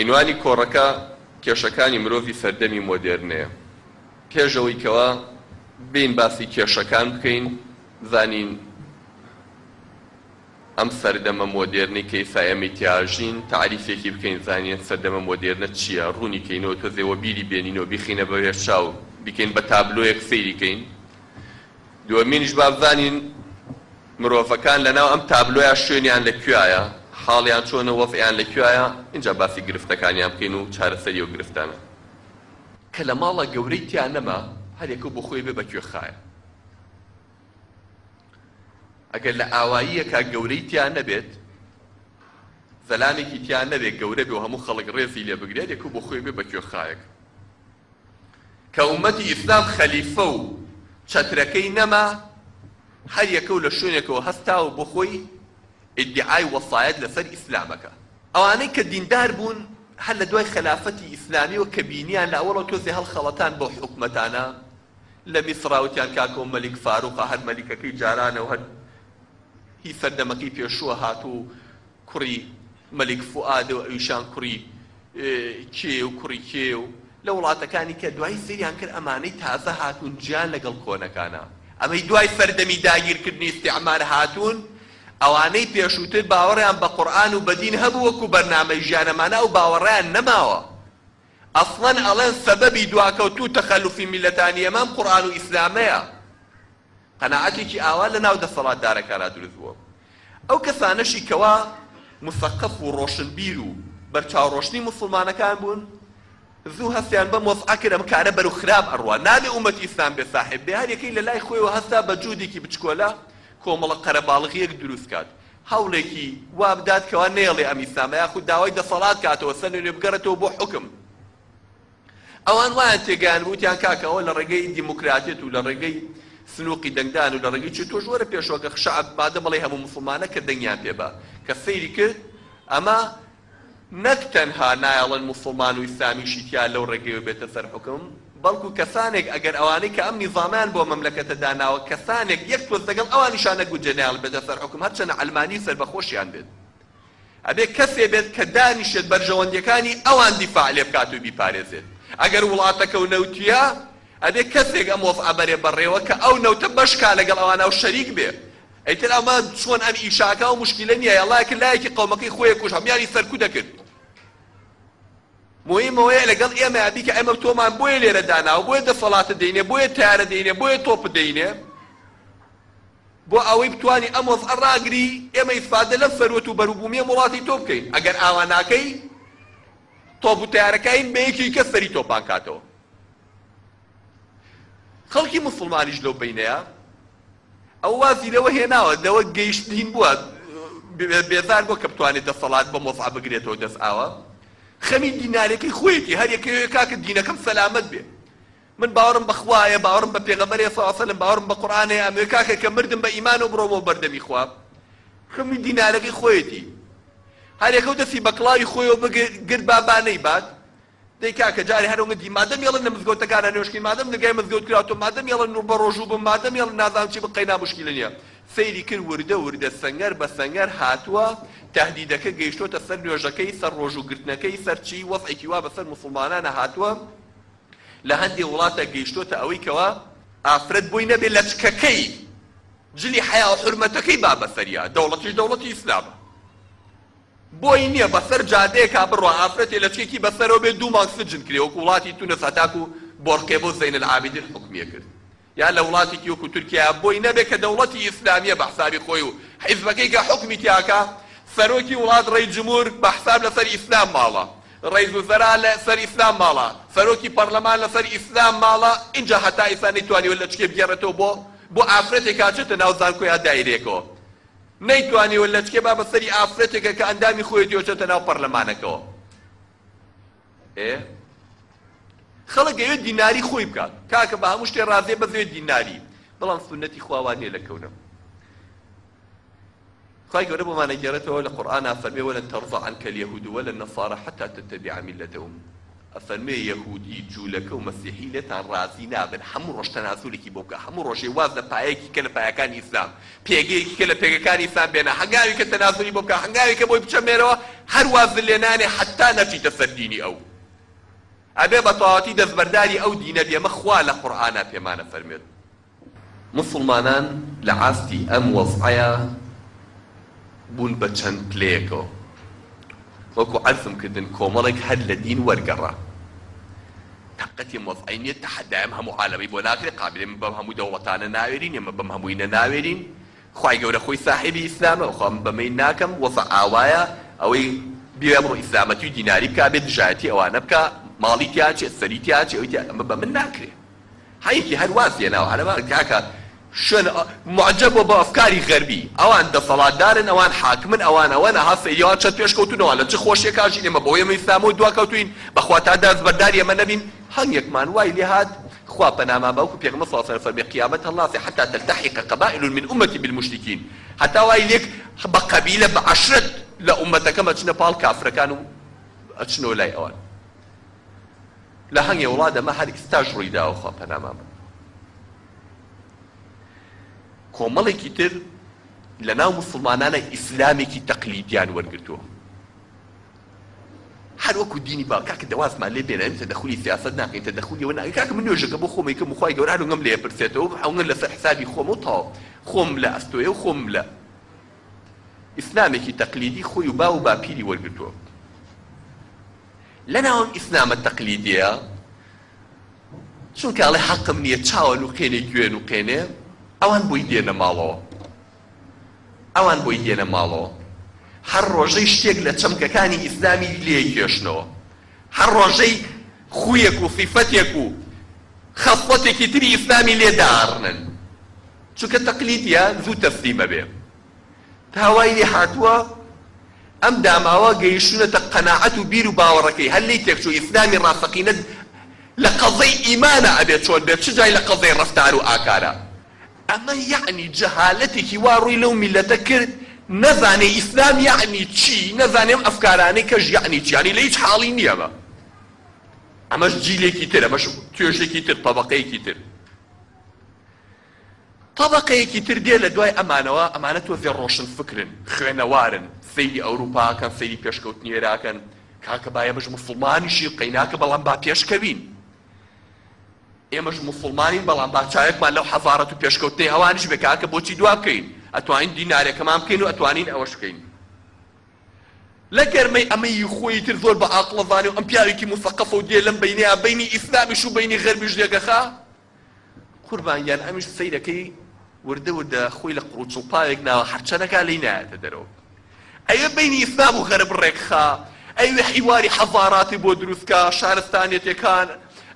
عنوانی کۆڕەکە کێشەکانی مرۆڤی سەردەمی مۆدێرنەیە. پێشەوەی کەوە بین باسی کێشەکان بکەین، زانین ئەم سەردەمە مۆدێرنی کەیسا ئێمە تیاژین، تعریفێکی بکەین، زانین سەردەمە مۆدێرنە چییە، ڕوونی کەینەوە تۆزێوە بیری بێنینەوە بیخینە بەوێ چاو بکەین بە تابلۆیەک سەیریکەین. دووەمینیش با بزانین مرۆڤەکان لەناو ئەم تابلۆیە شوێنیان لەکوێیە، حاڵیان چۆنە، وەزعیان لەکوێیە، اینجا باسی گرفتەکانیان بکەین و چارەسەری ئەو گرفتانە. کە لە ماڵە گەورەی تیان نەما هەرێکە بۆ خۆی بێ بەکوێ خایە. ئەگەر لە ئاواییەکە گەورەی تیان نەبێت، زەلامێکی تیان نەبێت گەورە بێ و هەموو خەڵک ڕێزی لێ بگرێت، یەکە بۆ خۆی بێ بەکوێ خایەک. کە ئومەتی ئیسلام خەلیفە و چەترەکەی نەما، هەر یەکە لە شوێنێکەوە هەستاوە بۆ خۆی ئیدعای وەسایەت لەسەر ئیسلامەکە. ئەوانەی کە دیندار بوون هەر لە دوای خلافەتی ئیسلامیەوە کە بینیان لە ئەوڵەوە تۆزێ هەڵخەڵەتان بۆ حکومەتانە لە میسراوتیان کاکە و مەلیک فاروقە هەر مەلیکەکەی جارانە و هەر هی سەردەمەکەی پێشووە هاتوو کوڕی مەلیک فوئاد و ئەویشان کوڕی کێ و کوڕی کێ و لە وڵاتەکانی کە دوای سەریان کرد ئەمانەی تازە هاتوون گیان لەگەڵ کۆنەکانە، ئەمەی دوای سەردەمی داگیرکردنی ئیستیعمار هاتوون، ئەوانەی پێشووتر باوەڕیان بە قورئان و بەدین هەبوو وەکو بەرنامەی ژیانەمانە و باوەڕیان نەماوە. ئەسڵەن ئەڵێن سەبەبی دواکەوتوو تەخەلوفی میلەتانی ئەمام قورئان و ئیسلامەیە. قەناعەتێکی ئاوا لە ناو دەسەڵاتدارەکانە دروست بووە. ئەو کەسانەشی کەوا مثەقەف و ڕۆشنبیر و بەرچاوڕۆشنی موسڵمانەکان بوون، زوو هەستیان بەم وەزعە کرد ئەم کارە بەرەو خراپ ئەڕوا، نابێ ئومەتی ئیسلام بێ ساحێب بێ، هەر یەکەی لە لای خۆیەوە هەستا بە جوودێکی بچکۆلە کۆمەڵە قەرەباڵغیەک دروست کات، هەوڵێکی وا بدات کەوا نێڵێ ئەم ئیسلامە یاخود داوای دەسەڵات کاتەوە سەرنوێ بگەڕێتەوە بۆ حکم. ئەوان وایان تێگەیان بوتیان کاکەوە لە ڕێگەی دیموکراتیەت و لە ڕێگەی سنووقی دەنگدان و لە ڕێگەی چ تۆ ژوەرە پێشوەکە شەعب مادە بەڵێ هەموو موسڵمانە کە دەنگیان پێبا کە سەیری کرد ئەمە نەک تەنها نایەڵەن موسڵمان و ئیسلامیشی تیا لەو ڕێگەیەوە بێتە سەر حکم، بەڵکو کەسانێک ئەگەر ئەوانەی کە ئەم نیزامیان بۆ مەملەکەتە داناوە کەسانێک یەک تۆز لەگەڵ ئەوانیشان نەگوجێ نایەڵ بێتە سەر حکم هەرچەنە ئەلمانی سەربەخۆشیان بێت، ئەبێ کەسێ بێت کە دانیشێت بەرژەوەندیەکانی ئەوان دیفاع لێ بکات و بیپارێزێت. ئەگەر وڵاتەکە و نەوتیە ئەبێ کەسێک ئەم وەزعە بەرێ بەڕێوە کە ئەو نەوتە بەشکا لەگەڵ ئەوانە و شەریک بێ. ئەیتر ئەمە چۆن ئەم ئیشاکە و مشکلە نییە، یەڵایەکە لایەکی قەومەکەی خۆی کوژ هەمیانی سەرکوو دەکرد. مهمەوەیە لەگەڵ ئێمە یابی کە ئێمە تۆمان بۆیە لێرە داناوە، بۆیە دەسەڵاتە دەینێ، بۆیە تیارە دەینێ، بۆیە تۆپ دەینێ، بۆ ئەوەی بتوانی ئەم وەزعە ڕاگری ئێمە ئیسفادە لەم سەروەت و بەروبوومیە وڵاتی تۆ بکەین. ئەگەر ئاوا ناکەی تۆپ و تیارەکەین بە یەکی کەس سەری تۆپان کاتەوە. خەڵکی موسڵمانیش لەو بینەیە ئەو وازی لەوە هێناوە لەوە گەیشتین بووە بێزار بۆ کە بتوانێت دەسەڵات بە وەزعە بگرێتەوە دەست ئاوە خەمی دینارێکی خۆیەتی هەر یەکەوێ کاکە دینەکەم سەلامەت بێ، من باوەڕم بە خوایە، باوەڕم بە پێغەمبەرێ صلی الله علیه و سلم، باوەڕم بە قورئانەیە، ئەمێ کاکە کە مردم بە ئیمان و بڕۆمەوە بەردەمی خوا، خەمی دینارەکەی خۆیەتی هەر یەکەو دەستی بە کڵاوی خۆیەوە بگرت بابانەی بات دەی کاکە جارێ هەرەوە دی مادەم یەڵن لە مزگەوتەکانە نوێشکین، مادەم لەگای مزگەوت کراوەوە، مادەم یەڵن بە ڕۆژوو بم، مادەم یەڵن نازانم چی بقەینا مشکلە نییە. سەیری کرد وردە وردە سەنگەر بە سەنگەر هاتووە تەهدیدەکە گەیشتۆتە سەر نوێژەکەی، سەر ڕۆژوگرتنەکەی، سەر چی وەزعێکی وا بەسەر موسڵمانانە هاتووە. لە هەندێک وڵاتە گەیشتۆتە ئەوەی کەوا ئافرەت بۆی نەبێ لەچکەکەی جلی حیا و حورمەتەکەی با بەسەریە، دەوڵەتیش دەوڵەتی ئیسلامە، بۆی نییە بەسەر جادەیەکا بڕۆ ئافرەتێ لەچکێکی بەسەرەوە بێ 2 مانگ سجن کرێ وەکو وڵاتی تونس هەتاکو بۆڕقێ بۆ زەین العابدین حکمیە کرد، یا لە وڵاتێکی وەکو تورکیا بۆی نەبێ کە دەوڵەتی ئیسلامیە بە حسابی خۆی و حیزبەکەی کە حکمی تیاکە سەرۆکی وڵات ڕێی جمهور بە حساب لەسەر ئیسلام ماڵە، ڕئیس وزەرا لەسەر ئیسلام ماڵە، سەرۆکی پەرلەمان لەسەر ئیسلام ماڵە، اینجا هەتا ئیسا نەیتوانیوە لە چکێ بگێڕێتەوە بۆ ئافرەتێک کاچێتە ناو زانکۆیان دایرێکەوە، نەیتوانیوە لە چکێ با بەسەری ئافرەتێکە کە ئەندامی خۆی دیۆچێتە ناو پەرلەمانەکەەوە. خەڵک ئەوێت دیناری خۆی بکات کاکە بە هەموو شتێ ڕازێ بەزێت دیناری، بەڵام سونەتی خواوانیە لە کەونە. خی گەورە بۆمانە گێڕێتەوە لە قورئانە فەرمێ وەلەن تەرضە عنکە اليهود ولا النصارى حتى تتبع ملتهم، ئەفەرمێ یەهودی جوولەکە و مەسیحی لێتان ڕازی نابن، هەموو ڕۆژ تەناسوولێکی بۆ بکە، هەموو ڕۆژێ واز لە پایەکی کە لە پایەکانی ئیسلام، پێگەیەکی کە لە پێگەکانی ئیسلام بێنە، هەنگاوی کە تەناسوولی بۆ بکە، هەنگاوی کە بۆی بچەمێرەوە هەر واز لێ نانێ حتا نەچیتە سەر دینی ئەو ئەبێ بە تەواوەتی دەستبەرداری ئەو دینە بێمە خوا لە قورئانە پێمانە فەرمێت مسلمانان لە ئاستی ئەم وەزعەیە بوون بە چەند پلەیەکەوە وەکو عەزم کردن کۆمەڵێک هەر لە دین وەرگەڕا تاقەتی وەزعەی نییە تەحەدایەم هەموو عالەمەی بۆ ناکرێت قابلێ من بەم هەموو دەوڵەتانە ناوێرین ئێمە بەم هەمووینە ناوێرین خوای گەورە خۆی ساحێبی ئیسلامە وەخوا من بەمەی ناکەم وەزع ئاوایە ئەوەی بێ ئەمڕۆ ئیسلامەتی و دیناری بکا بێت دژایەتی ئەوانە بکە ماڵی تیاچێت سەری تیاچێت ئەوەی ئەمە بە من ناکرێت هەیەکی هەر وازیە ناوە عەرەبا کاکە شوێن معجبە بە ئەفکاری غەربی ئەوان دەسەڵاتدارن ئەوان حاکمن ئەوان ئەوەنە هەسەیەوان چەند پێشکەوتونەوە لە چ خۆشیێکاژین ئێمە بەوەی ئێمە ئیسلامەوە دواکەوتوین بەخوا تا دەستبەرداری ئەمە نەبین هەنگێکمان وای لێ هات خوا پەناما باوکو پێغەمبەر صلی الله علیه و سلم فەرمی قیامەت هەڵناسی حتا تلتحق قبائل من أمتي بالمشركين حتا وای لێک بە قەبیلە بە عەشرەت لە ئومەتەکەم ئەچنە پاڵ کافرەکان و ئەچنەوە لای ئەوان لە هەنگێ وڵات ئەمە هەر ئێستاش ڕووی داوە خوا پەناما کۆمەڵێکی تر لە ناو موسڵمانانە ئیسلامێکی تەقلیدیان وەرگرتووە هەر وەکو دینی با کاکە دەوازمان لێ بێنە ئەم تەدەخولی سیاسەت ناکەین تەدەخولی ئەوە ناکەین کاکە من نوێژەکە بۆ خۆم یەکەم خوای گەورە هەروەنگەم لێ پرسێتەوە هەوڵەن لەسەر حسابی خۆم و تەواو خۆم لە ئەستۆیە و خۆم لە ئیسلامێکی تەقلیدی خۆی و با و باپیری وەرگرتووە لە ناوەم ئیسلامە تەقلیدیە چونکە ئەڵێ حەقم نییە چاوەن و قێنێ گوێن و قێنێ ئەوان بۆی دێنە ماڵەوە ئەوان بۆی دێنە ماڵەوە هەر ڕۆژەی شتێک لە چەمکەکانی ئیسلامی لێ کێشنەوە هەر ڕۆژەی خویەک و صیفەتێک و خەسڵەتێکی تری ئیسلامی لێ داڕنن چونکە تەقلیدیە زوو تەسلیمە بێ تاوای لێ هاتووە ئەم داماوە گەیشتونەتە قەناعەت و بیر و باوەڕەکەی هەر لێی تێکچوو ئیسلامی ڕاستەقینە لە قەزەی ئیمانە ئەبێت چۆن بێت چ جای لە قەزەی ڕەفتار و ئاکارە ئەمە یعنی جەهالەتێکی وا ڕووی لەو میلەتە کرد نەزانێ ئیسلام یعنی چی نەزانێم ئەفکارانەی کەش یعنی چی یعنی لە هیچ حاڵی نییە بە ئەمەش جیلێکی تر ئەمەش توێژێکی تر طەبەقەیەکی تر طەبەقەیەکی تر دێ لە دوای ئەمانەوە ئەمانە تۆزێ ڕۆشن فکرن خوێنەوارن سەیری ئەوروپاکەن سەیری پێشکەوتنیێراکەن کاکە با ئێمەش موسڵمانیشی قەیناکە بەڵام با پێشکەوین ئێمەش موسڵمانین بەڵام با چاوێکمان لەو حەزارەت و پێشکەوتنەی ئەوانیش بێ کاکە بۆچی دوا بکەین ئەتوانین دینارێکەمان بکەین و ئەتوانین ئەوەش بکەین لە گەرمەی ئەمەی خۆی تر زۆر بە عاقڵە زانێ و ئەم پیاوێکی موسەقەفە و دێ لەم بەینەیە بەینی ئیسلامیش و بەینی غەربیش لێگەخا قوربانیان ئەمیش سەیرەکەی وردە وردە خۆی لە قڕوچ و پاوێک ناوە هەرچەنەکە لێی نایەتە دەرەوە ئەوێ بەینی ئیسلام و غەرب ڕێکخا ئەوێ حیواری حەزاراتی بۆ دروستکە شارستانێتەکان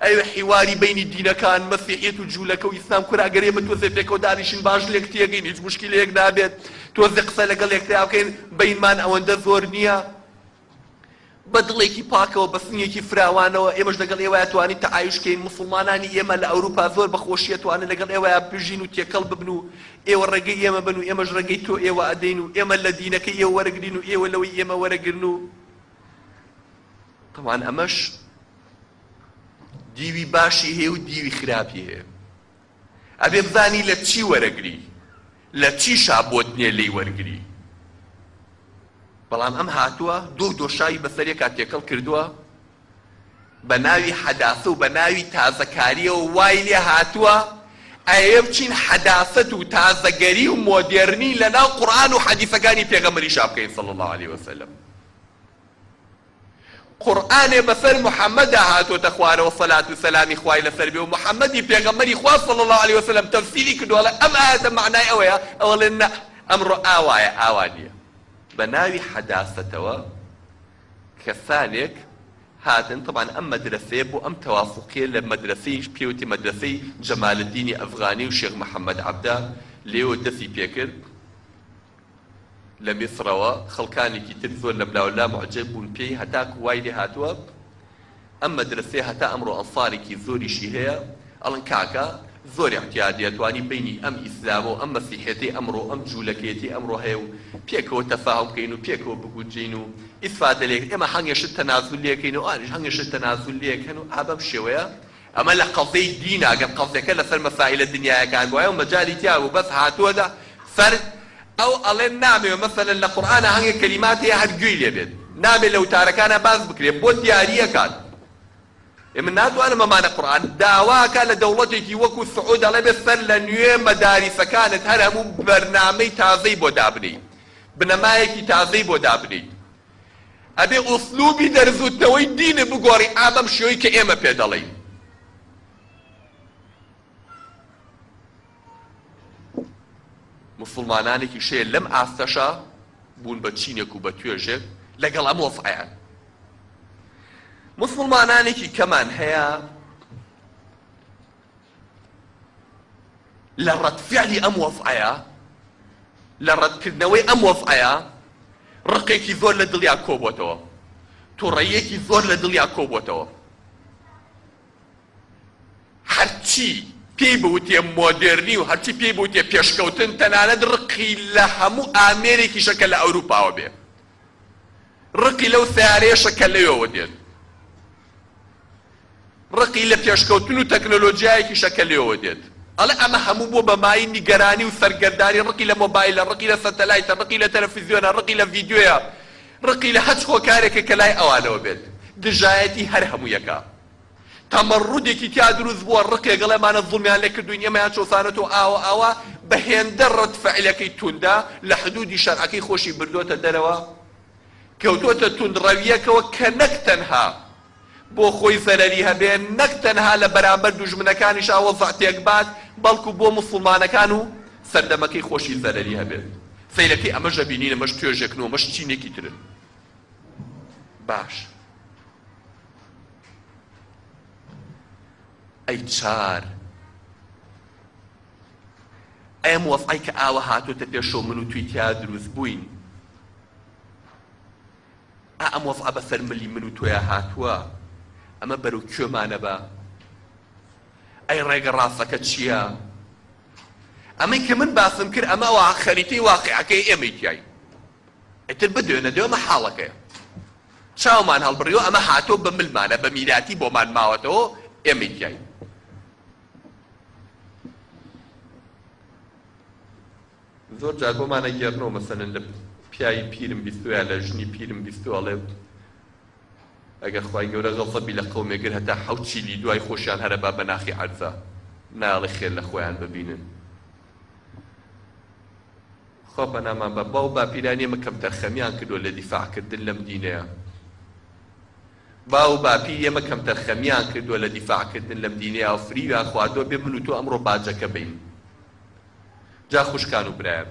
ئەوێ حیواری بینی دینەکان مەسیحیەت و جوولەکە و ئیسلام کوراگەرێ بە تۆزێ پێکەوە دانیشین باش لێک تێگەین هیچ موشکیلێک نابێت تۆزێ قسە لەگەڵ یەکترا بکەین بینمان ئەوەندە زۆر نییە بە دڵێکی پاکەوە بە سنگێکی فراوانەوە ئێمەش لەگەڵ ئێوە توانین تەعایشکەین مسلمانانی ئێمە لە ئەوروپا زۆر بەخۆشیە توانن لەگەڵ ئێوە بژین و تێکەڵ ببن و ئێوە ڕێگەی ئێمە بن و ئێمەش ڕێگەی تۆ ئێوە ئەدەین و ئێمە لە دینەکەی ئێوە وەرەگرین و ئێوە لەوەی ئێمە وەرەگرن و طبعاً ئەمەش دیوی باشی هەیە و دیوی خراپی هەیە ئەبێ بزانی لە چی وەرەگری لە چی شابۆت نییە لێی وەرگری بەڵام ئەم هاتووە دۆشایی بەسەرێک کاتێکەڵ کردووە بە ناوی حەداسە و بە ناوی تازەکاریە و وای لێ هاتووە ئەیە بچین حەداسەت و تازەگەری و مۆدێرنی لە ناو قورئان و حەدیثەکانی پێغەمبەری شابکەین صلی الله عليه وسلم قورئانێ بەسەر محەممەدا هاتۆتە خوارەوە سەلات و سەلامی خوای لەسەر بێ و محەممەدی پێغەمبەری خوا صلی الله عليه وسلم تەفسیری کردووە ئەم ئاەتە معنای ئەوەیە ئەوەڵێن نە ئەمڕۆ ئاوایە ئاوا نییە بە ناوی حەداسەتەوە کەسانێک هاتن طبعا ئەم مەدرسەیە بۆ ئەم تەوافقیە لە مەدرسەی پێوتی مەدرسەی جەمالدینی ئەفغانی و شێخ محەممەد عەبدا لێوە دەستی پێکرد لە میسرەوە خەڵکانێکی تر زۆر لە بلاولا معجب بوون پێی هەتاکو وای لێ هاتووە ئەم مەدرسەیە هەتا ئەمڕۆ ئەنسارێکی زۆریشی هەیە ئەڵن کاکە زۆر احتیاجی توانی بینی ئەم ئیسلام و ئەم مەسیحێتی ئەمڕۆ ئەم جوولەکێتی ئەمڕۆ هەیە و پێکەوە تەفاهم بکەین و پێکەوە بگوجین و ئیسفادە لێک ئێمە هەنگێشت تەنازول لێکەین و ئانیش هەنگێشت تەنازول لێکەن و ئابەم شێوەیە ئەمە لە قەزەی دینە ئەگەر قەزەکە لەسەر مەسائلە دنیایەکان بووایە و مەجالی تیا و بەس هاتووەدا فەرد ئەو ئەڵێن نامێ مەسەلەن لە قورئانە هەنگێک کەلیمات هەیە هەر گوێی لێ بێت نابێت لە وتارەکانە باز بکرێت بۆ دیاریەکات. من ناتوانم ئەمانە قورئان داواکە لە دەوڵەتێکی وەکو سعود دەڵێ بێت سەر لە نوێ مەداریسەکانت هەر هەموو بەرنامەی تازەی بۆ دابنیت، بنەمایەکی تازەی بۆ دابنیت. ئەبێ ئوسلوبی دەرزوتنەوەی دینە بگۆڕی ئابەم شێوەی کە ئێمە پێ دەڵێین. مسلمانانێکی شەیە لەم ئاستەشە بوون بە چینێک و بە توێژێک لەگەڵ ئەم وەفعەیان. مسلمانانێکی کەمان هەیە لە ڕەتفعلی ئەم وەفعەیە، لە ڕەتکردنەوەی ئەم وەفعەیە ڕقێکی زۆر لە دڵیا کۆبووەتەوە، تووڕەیەکی زۆر لە دڵیا کۆبووەتەوە. هەرچی پێی بوتێ مۆدێرنی و هەرچی پێی بوتێ پێشکەوتن تەنانەت ڕقی لە هەموو ئامێرێکیشە کە لە ئەوروپاوە بێ، ڕقی لەو سیارەیەشە کە لەوێوە دێت، ڕقی لە پێشکەوتن و تەکنۆلۆجیایەکیشە کە لێوە دێت. ئەڵێ ئەمە هەموو بۆ بەمای نیگەرانی و سەرگەردانی، ڕقی لە مۆبایلە، ڕقی لە سەتەلایتە، ڕقی لە تەلەڤیزیۆنە، ڕقی لە ڤیدیۆیە، ڕقی لە هەچ هۆکارێکە کە لای ئەوانەوە بێت. دژایەتی هەر هەموویەکە تەمەڕودێکی تیا دروست بووە، ڕقێک گەڵێمانە زوڵمیان لێ کردوین ئێمەیان چۆسانەتەوە ئاوە بە هێندە ڕەتفعیلەکەی توندا لە حدودی شەرعەکەی خۆشی بردوۆتە دەرەوە، کەوتۆتە توندڕەویەکەوە کە نەک تەنها بۆ خۆی زەرەری هەبێ، نەک تەنها لە بەرامبەر دوژمنەکانیش وەزع تێک بات، بەڵکو بۆ موسڵمانەکان و سەردەمەکەی خۆشی زەرەری هەبێت. سەیرەکەی ئەمەژە بینین، ئەمەش توێژێکن و ئەمەش چینێکی ترن. باش ئەی چار ئەم وەفعەی کە ئاوە هاتوۆتە پێشەوە من و توی تیا دروست بووین، ئەم وەفعە بەسەر ملی من و تۆیە هاتووە، ئەمە بەرەو کوێمانە بە؟ ئەی ڕێگە ڕاستەکە چییە؟ ئەمەی کە من باسم کرد ئەمە خەریتەی واقعەکەی ئێمەی تیای. ئیتر بدوێنە دێ ئەمە حاڵەکەیە، چاومان هەڵبڕیەوە ئەمە هاتۆ بە ملمانە، بە میراتی بۆمان ماوەتەوە ئێمەی تیای. زۆر جار بۆمانە گێڕنەوە مەسەلەن لە پیاوی پیرم بیستویە لە ژنی پیرم بیستوە، ئەڵێ ئەگەر خوای گەورە غەڵزەبی لە قەومێگر هەتا حەوت چیلی دوای خۆشیان هەرە با بە ناخی عەرزە ناڵێ خێر لە خۆیان ببینن. خۆ بەنامان بە باو باپیرانی ئێمە کەم تەرخەمیان کردووە لە دیفاعکردن لەم دینەیە، باو باپیر ئێمە کەم تەرخەمیان کردووە لە دیفاعکردن لەم دینەیە و فریویان خواردووە بێ من و تۆ ئەمڕۆ باجەکە بین. جا خوشکان و برایان،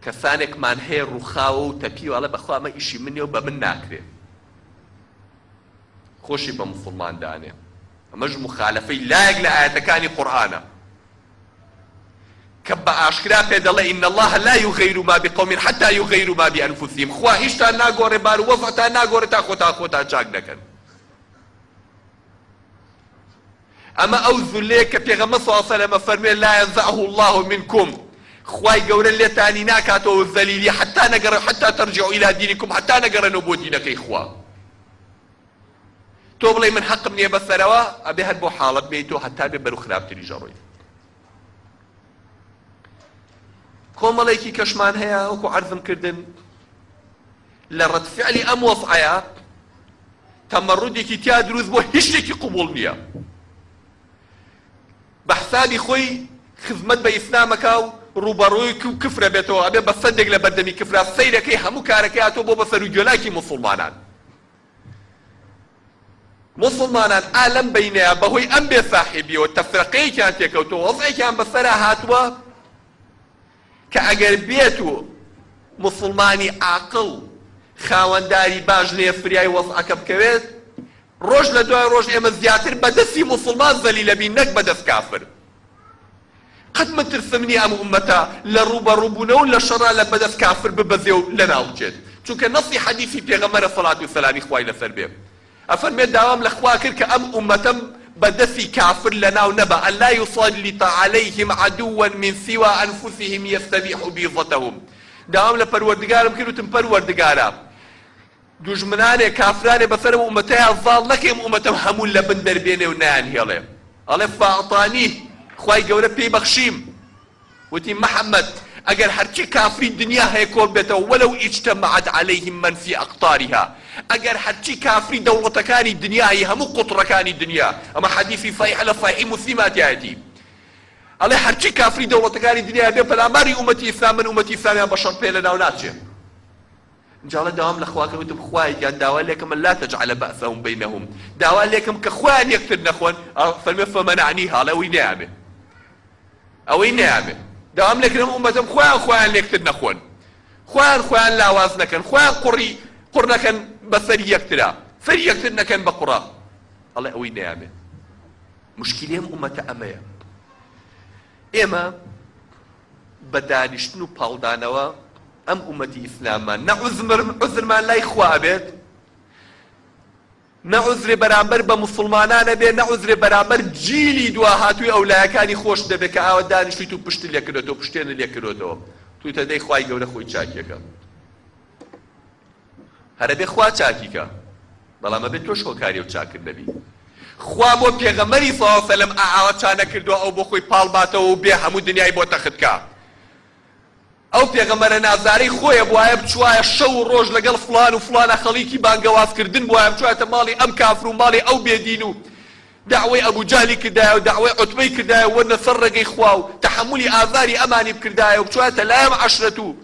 کەسانێکمان هەیە ڕووخاوە و تەپی و ئەڵێ بەخوا ئەمە ئیشی منێ و بە من ناکرێ، خۆشی بە موسڵمان دانێ. ئەمەش مخالەفەی لایەک لە ئایەتەکانی قورئانە کە بە ئاشکرا پێ دەڵێ ئین الله لا یغەیرو ما بقوم حتى یغەیرو ما بأنفسهم، خوا هیچتان ناگۆڕێ بار وەزعتان ناگۆڕێ تا خۆتان چاک دەکەن. ئەمە ئەو زولەیە کە پێغەمبەر صلی الله علیه وسلم فەرمووی لا ينزعه الله منکم، خوای گەورە لێتانی ناکاتەوە زەلیلی حتى ترجعوا إلى دينكم، حتى نەگەڕێنەوە بۆ دینەکەی خوا. تۆ بڵێ من حەقم نییە بەسەرەوە، ئەبێ هەر بۆ حاڵەت بێیتۆ هەتا بێ بەرەو خراپتری ژەڕۆی. کۆمەڵێکی کەشمان هەیە وەکو عەرزم کردن لە ڕەتفعلی ئەم وەفعەیە تەمەڕودێکی تیا دروست بۆ هیچ شتێکی قبوڵ نییە، بە حسابی خۆی خزمەت بە ئیسلامەکە و ڕوبەڕووی و کفرە بێتەوە، ئەبێ بە سەدێک لە بەردەمی کفرا سەیرەکەی هەموو کارەکەی هاتۆ بۆ بەسەر و گوێلاکی موسڵمانان. موسڵمانان ئالەم بەینەیە بەهۆی ئەم بێ ساحیبیەوە تەفرەقەیەکیان تێکەوتەوە، وەزعێکیان بەسەرا هاتووە کە ئەگەر بێت و موسڵمانی عاقڵ خاوەنداری باش نێ فریای وەزعەکە بکەوێت، ڕۆژ لە دوای ڕۆژ ئێمە زیاتر بەدەستی موسڵمان زەلیلە بین، نەک بەدەست کافر. قەت مترسم نییە ئەم ئومەتە لە ڕوبەڕووبوونەوە لە شەڕا لە بەدەست کافر ببەزێ و لەناو بچێت، چونکە نەسی حەدیثی پێغەمبەرە سەڵات و سەلامی خوای لەسەر بێ ئەفەرمێت داوام لە خوا کرد کە ئەم ئومەتەم بەدەستی کافر لەناو نەبە، ئەلا یوسەلیط عەلەیهم عەدووەن من سیوا ئەنفوسهم یەستەبیح بیضەتەهم. داوام لە پەروەردگارم کرد وتم پەروەردگارە دوژمنانێ کافرانێ بەسەرم ئومەتەیە زاڵ نەکەم ئومەتەم هەموو لە بن دەربێنێ و نایانهێڵێ. ئەڵێ فاعطانی خوای گەورە پێی بەخشیم، وتی محەممەد ئەگەر هەرچی کافری دنیا هەیە کۆڵ بێتەوە وەلەو ئیجتەمەعەت عەلەیهم من فی ئەقطاریها ئەگەر هەرچی کافری دەوڵەتەکانی دنیای هەموو قوتڕەکانی دنیا ئەمە حەدیثی صحیح لە صحیح موسلیماتیایەتی ئەڵێ هەرچی کافری دەوڵەتەکانی دنیا بێ پەلاماری ئومەتی ئیسلام من ئومەتی ئیسلامیان بەشەڕ پێ لەناو ناچێت جاڵە داوام لە خواکەوتم خوایان داوا لێکم لا تجعل بأسهم بينهم داوا لێکم کە خوایان یەکتر نەخۆن فەرمێ فەمەنعنیها ئەوەی نەیامێ ئەوەی نەیامێ داوام لێکردم ئومەتم خوایان یەکتر نەخۆن خوایان لاواز نەکەن خوایان قوڕ نەکەن بە سەری یەکترا سەری یەکتر نەکەن بە قوڕا ئەڵێ ئەوەی نەیامێ مشکلێم ئومەتە ئەمەیە ئێمە بە دانیشتن و پاڵدانەوە ئەم ئومەتی ئیسلامان نە عوزرمان لای خوا بێت نە عوزرێ بەرامبەر بە موسڵمانانە بێت نە عوزرێ بەرامبەر جیلی دوا هاتووی ئەولایەکانی خۆش دەبێت کە ئاوە دانیشتیت و پشت لێکردێتەوە پشتێنە لێکردێتەوە توی تەدەی خوای گەورە خۆی چاکیەکە هەرە بێ خوا چاکیکە بەڵام ئەبێت تۆش هۆکاری و چاکرد نەبی خوا بۆ پێغەمبەری صلی الله عەلەیه وسەلەم ئاوا چا نەکردووە ئەو بۆ خۆی پاڵباتەوە و بێ هەموو دنیای بۆ تەختکە ئەو پێغەمبەرە نازارەی خۆیە بوایە بچوایە شەو و ڕۆژ لەگەڵ فڵان و فڵانە خەڵیکی بانگەوازکردن بوایە بچوایەتە ماڵی ئەم کافر و ماڵی ئەو بێدین و دعوەی ئەبوجالی کردایە و دعوەی عوتبەی کردایە و وەرنە سەر ڕێگەی خوا و تەحەمولی ئازاری ئەمانی بکردایە و بچوایەتە لایەم عەشرەت و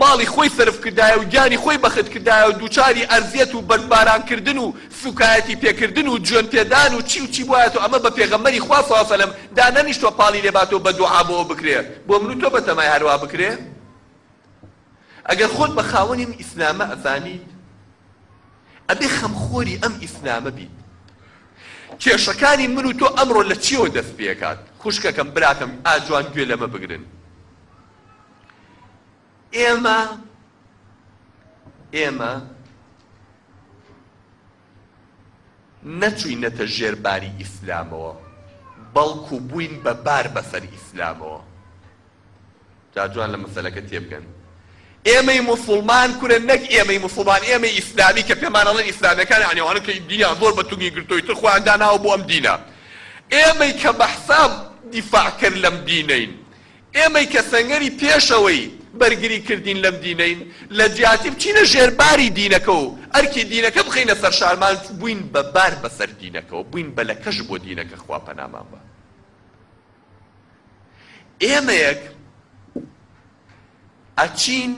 ماڵی خۆی سەرف کردایە و گیانی خۆی بەخت کردایە و دووچاری ئەرزیەت و بەربارانکردن و سوکایەتی پێکردن و جوێن پێدان و چی بوایەت و ئەمە بە پێغەمبەری خوا صلی الله عەلەیه وسەلەم دانەنیشتوە پاڵی لێباتەوە بە دوعا بۆ بکرێ بۆ من و تۆ بەتەمای هەروە بکرێ ئەگەر خۆت بە خاوەنی ئیسلامە ئەزانیت ئەبێ خەمخۆری ئەم ئیسلامە بیت کێشەکانی من و تۆ ئەمڕۆ لە چیەوە دەست پێکات خوشکەکەم براکەم ئاجوان گوێ لەمە بگرن ئێمە نەچووینەتە ژێرباری ئیسلامەوە بەڵکو بووین بەبار بەسەر ئیسلامەوە جاجوان لە مەسەلەکە تێبگەن ئێمەی موسڵمان کورە نەک ئێمەی موسڵمان ئێمەی ئیسلامی کە پێمان ئەڵێن ئیسلامیەکان یعنیوانە کە دینیان زۆر بە توگی گرتووی تر خۆیان داناوە بۆ ئەم دینە ئێمەی کە بەحساب دیفاع کرد لەم دینەین ئێمەی کە سەنگەری پێشەوەی بەرگری کردین لەم دینەین لە جیاتی بچینە ژێرباری دینەکە و ئەرکی دینەکە بخەینە سەر شارمان بووین بەبار بەسەر دینەکەەوە بووین بە لە کەش بۆ دینەکە خوا پەنامان بە ئێمەیەک ئەچین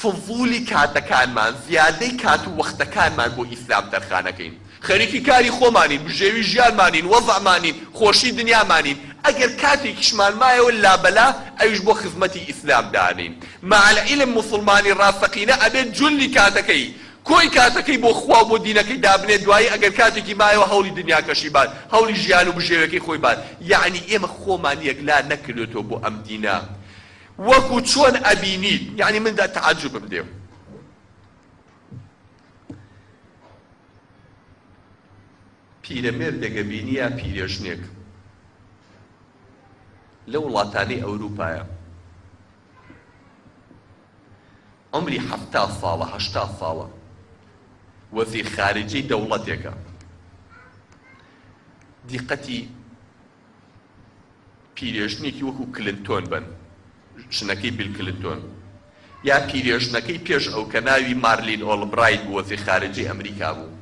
فضولی کاتەکانمان زیادەی کات و وەختەکانمان بۆ ئیسلام دەرخانەکەین خەریکی کاری خۆمانین بژێوی ژیانمانین وەزعمانین خۆشی دنیامانین ئەگەر کاتێکیشمان مایەوە لابەلا ئەویش بۆ خزمەتی ئیسلام دانین مع العلم موسڵمانی ڕاستەقینە ئەبێت جولی کاتەکەی کۆی کاتەکەی بۆ خوا بۆ دینەکەی دابنێت دوایی ئەگەر کاتێکی مایەوە هەوڵی دنیاکەشی بات هەوڵی ژیان و بژێوەکەی خۆی بات یعنی ئێمە خۆمان یەکلا نەکردێتەوە بۆ ئەم دینە وەکو چۆن ئەبینیت یعنی مندا تەعەجوبم دێ پیرەمێردێکە بینیە پیرێژنێک لە وڵاتانەی ئەوروپایە عمری 70 ساڵە 80 ساڵە وەزیر خارجی دەوڵەتێکە دیقەتی پیرێژنێکی وەکو کلنتۆن بن شنەکەی بیل کلنتۆن یا پیرێژنەکەی پێش ئەو کە ناوی مارلین ئۆڵبرایت بوو وەزیر خارجی ئەمریکا بوو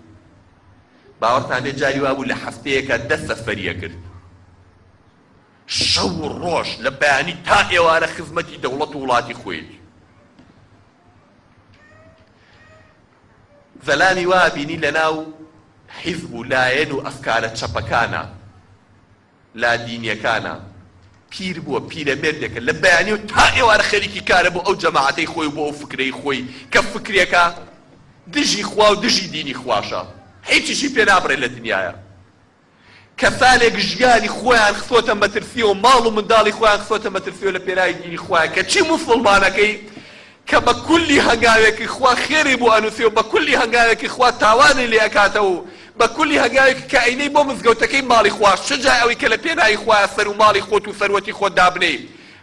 باوەڕتان لێ جاری وا بوو لە هەفتەیەکە 10 سەفەریە کرد شەو و ڕۆژ لە بەیانی تا ئێوارە خزمەتی دەوڵەت و وڵاتی خۆی زەلامی وا بینی لەناو حیزب و لایەن و ئەفکارە چەپەکانە لادینیەکانە پیر بووە پیرەمێردێکە لە بەیانی و تا ئێوارە خەریکی کارە بۆ ئەو جەماعەتەی خۆی بۆ ئەو فکرەی خۆی کە فکرێکە دژی خوا و دژی دینی خواشە هیچیشی پێ نابڕێت لە دنیایە کە سالێک ژیانی خۆیان خسۆتە مەترسیەوە ماڵ و منداڵی خۆیان خسۆتە مەترسیەوە لە پێناوی دینی خوایە کە چی موسڵمانەکەی کە بە کولی هەنگاوێکی خوا خێری بۆ ئەنووسێ و بە کولی هەنگاوێکی خوا تاوانی لێ ئەکاتەوە بە کولی هەنگاوێکی کە ئەینەی بۆ مزگەوتەکەی ماڵی خوا شجای ئەوەی کە لە پێناوی خوایە سەر و ماڵی خۆت و سەروەتی خۆت دابنێ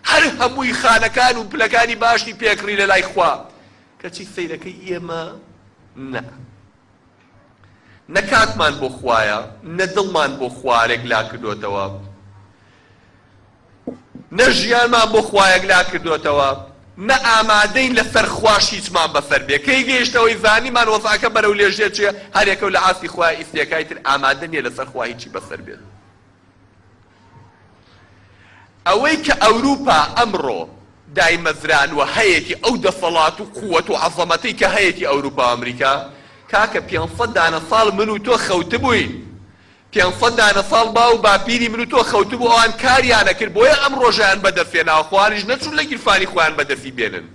هەر هەمووی خانەکان و پلەکانی باشی پێکڕی لە لای خوا کەچی سەیرەکەی ئێمە نە نەکاتمان بۆ خوایە نە دڵمان بۆ خوارێک لا کردوتەوە نە ژیانمان بۆ خوایەک لا کردوێتەوە نە ئامادەین لەسەر خوش هیچمان بەسەر بێ کەی گەیشتەوەی زانیمان وەزعەکە بەرەو لێژێ چێ هەرێکە لە ئاستی خوای ئیسیەکای تر ئامادە نییە لەسەر خوا هیچی بەسەر بێت ئەوەی کە ئەوروپا ئەمڕۆ دایمەزرانوە هەیەی ئەو دەسەڵات و قووەت و عەزەمەتەی کە هەیەی ئەوروپا و ئەمریکا کاکە 500 دانە ساڵ من و تۆ خەوتە بووین 500 دانە ساڵ باو باپیری من و تۆ خەوتە بوو ئەوان کاریانە کرد بۆیە ئەم ڕۆژیان بەدەستێناوە خوانیش نەچوون لە گیرفانی خۆیان بەدەستی بێنن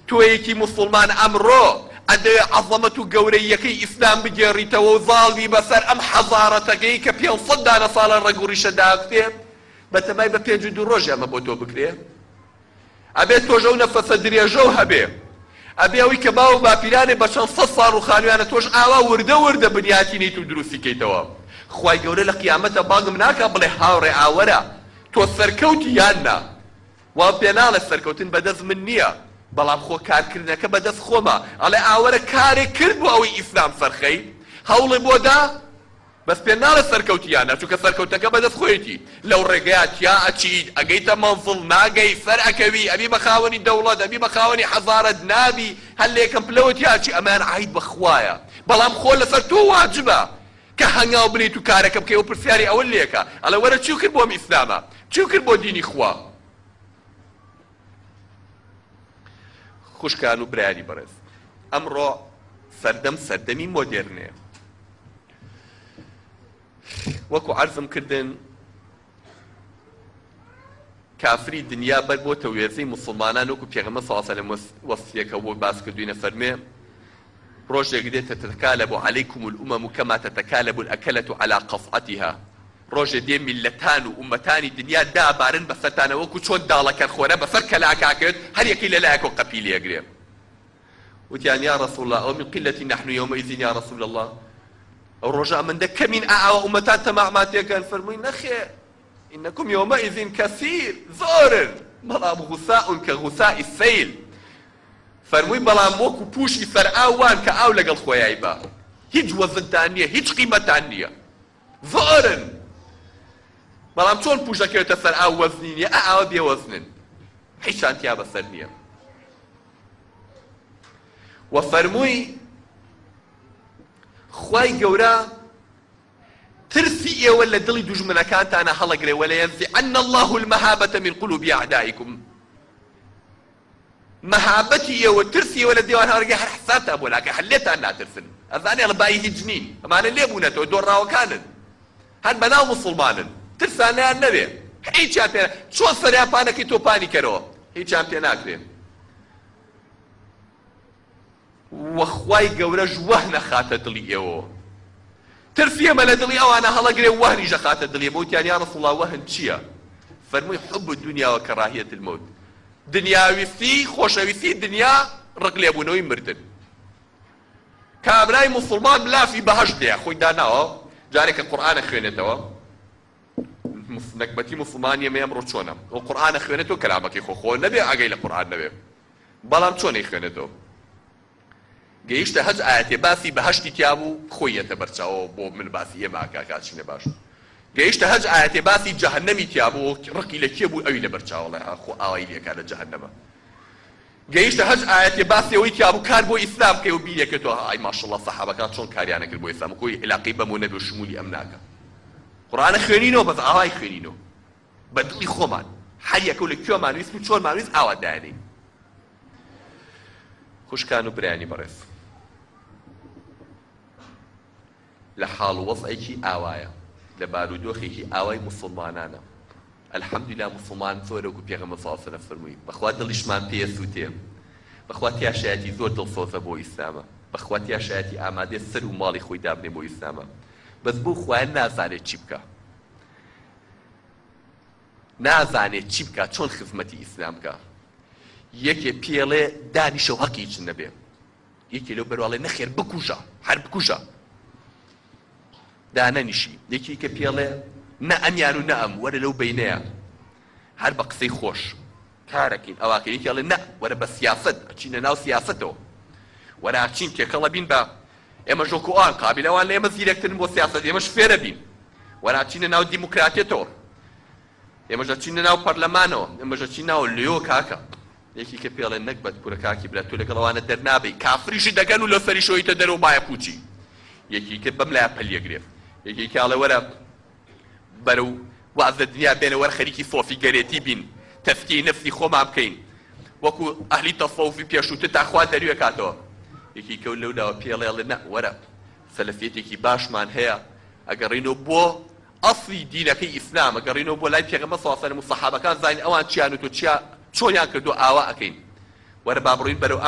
تۆیەکی موسڵمان ئەمڕۆ ئەدەوێ عەزەمەت و گەورەیەکەی ئیسلام بگێڕیتەوە و زاڵبی بەسەر ئەم حەزارەتەکەی کە 500 دانە ساڵە ڕێگ و ڕیشە داکتێ بەتەمای بە 5 ڕۆژ ئەمە بۆ تۆ بکرێ ئەبێت تۆژە و نەفەسە درێژە و هەبێ ئەبێ ئەوەی کە باو باپیرانێ بە چەند 100 ساڵ و خانویانە تۆش ئاوا وردە وردە بنیاتی نیت و دروستیکەیتەوە خوای گەورە لە قیامەتە باگم ناکە بڵێ هاوڕێ ئاوەرە تۆ سەرکەوتی یاننا وا پێ ناڵێ سەرکەوتن بەدەست من نییە بەڵام خۆ کارکردنەکە بەدەست خۆمە ئەڵێ ئاوەرە کارێک کرد بۆ ئەوەی ئیسلام سەرخەی هەوڵێ بۆ دا بەس پێ ناڵێ سەرکەوتی یاننا چونکە سەرکەوتەکە بەدەست خۆیەتی لەو ڕێگەیە تیا ئەچیت ئەگەیتە مەنزڵ ناگەی سەر ئەکەوی ئەبی بە خاوەنی دەوڵەت ئەبی بە خاوەنی حەزارەت نابی هەر لێکم پلەوە تیاچی ئەمان عید بەخوایە بەڵام خۆ لەسەر تۆ واجبە کە هەنگاو بنیت و کارەکە بکەی و پرسیاری ئەوە لێکە ئەڵێ وەرە چیو کرد بۆم ئیسلامە چیو کرد بۆ دینی خوا خوشکان و برایانی بەڕێز ئەمڕۆ سەردەمی مۆدێرنێ وەکو عەرزم کردن کافری دنیا بەر بۆتە وێزەی موسڵمانان وەکو پێغەمبەر صلی الله علیه و سلم وەسیەکە بۆ باس کردوینە فەرمێ ڕۆژێک دێتە تتكالب عليكم الأمم كما تتكالب الأكلة على قصعتها ڕۆژێ دێ میلەتان و ئومەتانی دنیا دابارن بەسەرتانە وەکو چۆن داڵەکە خۆرە بەسەر کەلاکاکرد هەر یەکەی لەلایەک و قەپی لێگرێ وتیان یا رسول الله أو من قلة نحن يومئذ يا رسول الله ئەو ڕۆژە ئەمەندە کەمین ئاوە ئومەتان تەماعماتیەکەن فەرمووی نەخێر إنكم يومئذ كثير زۆرن بەڵام غوساء كغوساء السيل فەرمووی بەڵام وەکو پوشی سەر ئاوان کە ئاو لەگەڵ خۆیای با هیچ وەزنتان نییە هیچ قیمەتان نییە زۆرن بەڵام چۆن پوش دەکەوێتە سەر ئاو وەزنی نییە ئاوە بێوەزنن هیچیان تیا بەسەر نییە و فەرمووی خوای گەورە ترسی ئێوە لە دڵی دوژمنەکانتانە هەڵەگرێ وەلەينزعن الله المهابة من قلوب أعدائكم مەهابەتی ئێوە ترسی ئێوە لە دێوان هەڵەگرێ هەر حسابتان بۆ ناکە هەلێتان ناترسن ئەزانێ لە بای هیچ نین ئەمانە لێبوونەتەوە دۆڕاوەکانن هەر بەناو موسڵمانن ترسانیان نەبێ هیچیان پێ چۆن سەریان پانەکەی تۆپانی کەرەوە هیچیان پێ ناکرێ وەخوای گەورەش وەه نەخاتە دڵی ئێوە ترسی ئەمە لە دڵی ئەوانە هەڵەگرێ وەهنیشە خاتە دڵی ئێوە وتیان یا رەسوڵ الله وەهن چییە فەرمووی حب الدنيا وكراهية الموت دنیاویستی خۆشەویستی دنیا ڕق لێبوونەوەی مردن کابرای موسڵمان بلافی بەهەشت دەیە خۆی داناوە جارێکە قورئانە خوێنێتەوە نەکبەتی موسڵمانی ئێمە ئەمڕۆ چۆنە ئەو قورئانە خوێنێتەوە کەلامەکەی خۆ نەبێ ئاگەی لە قورئان نەبێ بەڵام چۆنەی خوێنێتەوە گەیشتە هەج ئاەتێ باسی بەهەشتی تیا بوو خۆی یەتە بەرچاوە بۆ من باسی ئێمە ئاکاکاتچینە باش گەیشتە هەج ئاەتێ باسی جەهەنەمی تیا بوو ڕقی لە کێ بوو ئەوی لە بەرچاوەڵێ خۆ ئاوای لێکا لە جەهەنەمە گەیشتە هەج ئاەتێ باسی ئەوەی تیا بوو کار بۆ ئیسلام کەی و بیرێکێتەوە ئای ماشەڵڵا سەحابەکان چۆن کاریانە کرد بۆ ئیسلام کۆی علاقەی بەمۆ نەبێ و شمولی ئەم ناکە قورئانە خوێنینەوە بەس ئاوای خوێنینەوە بە دڵی خۆمان هەر یەکەو لە کوێمان ویست و چۆنمان ویست ئاوا دایانەی خوشکان و برایانی بەڕێز لە حاڵ و وەزعێکی ئاوایە لە بارودۆخێکی ئاوای موسڵمانانە الحەمدوللا موسڵمان زۆرە وەکو پێغەمبەر صلی الله علیه و سەلەم فەرمووی بەخوا دڵیشمان پێسووتێ بەخوا تیاشایەتی زۆر دڵسۆزە بۆ ئیسلامە بەخوا تیاشایەتی ئامادەی سەر و ماڵی خۆی دابنێ بۆ ئیسلامە بەس بۆ خوایە نازانێت چی بکە نازانێت چی بکە چۆن خزمەتی ئیسلام بکە یەکێ پێڵێ دانیشە و هەقی هیچ نەبێ یەکێ لەو بەرواڵێ نەخێر بکوژە هەر بکوژە دانەنیشی یەکی کە پێڵێ نە ئەمیان و نە ئەم وەرە لەو بەینەیە هەر بە قسەی خۆش کارەکەین ئەواکە یەکی ئەڵێ نە وەرە بە سیاسەت ئەچینە ناو سیاسەتەوە وەرە ئاچین تێکەڵە بین بە ئێمە ژۆکۆئان قابلەوان لە ئێمە زیرەکترن بۆ سیاسەت ئێمەش فێرە بین وەرە ئاچینە ناو دیموکراتێتەوە ئێمەژە چینە ناو پەرلەمانەوە ئێمەژە چی ناو لێۆ کاکە یەکی کە پێڵێن نەکبەت کوورە کاکی برا تۆ لەگەڵەوانە دەرنابێ کافریشی دەگەن و لە سەری شۆیتە دەرەوە مایە پوچی یەکی کە بەم لای پەلیەگرێت یەکی کاڵە وەرە بەرەو وازە دنیا بێنە وەرە خەریکی سۆفی گەرێتی بین تەسکیەی نەفسی خۆمان بکەین وەکو ئەهلی تەسەوفی پێشووتر تا خوا دەروێ کاتەوە یەکی کەوت لەولاوە پێڵێڵێ نە وەرە سەلەفیەتێکی باشمان هەیە ئەگەڕینەوە بۆ ئەسڵی دینەکەی ئیسلام ئەگەڕینەوە بۆ لای پێغەمبەر صلی الله علیه و سەحابەکان زانین ئەوان چیان و تۆ چۆنیان کردو ئاوا ئەکەین وەرە با بڕۆین بەرەو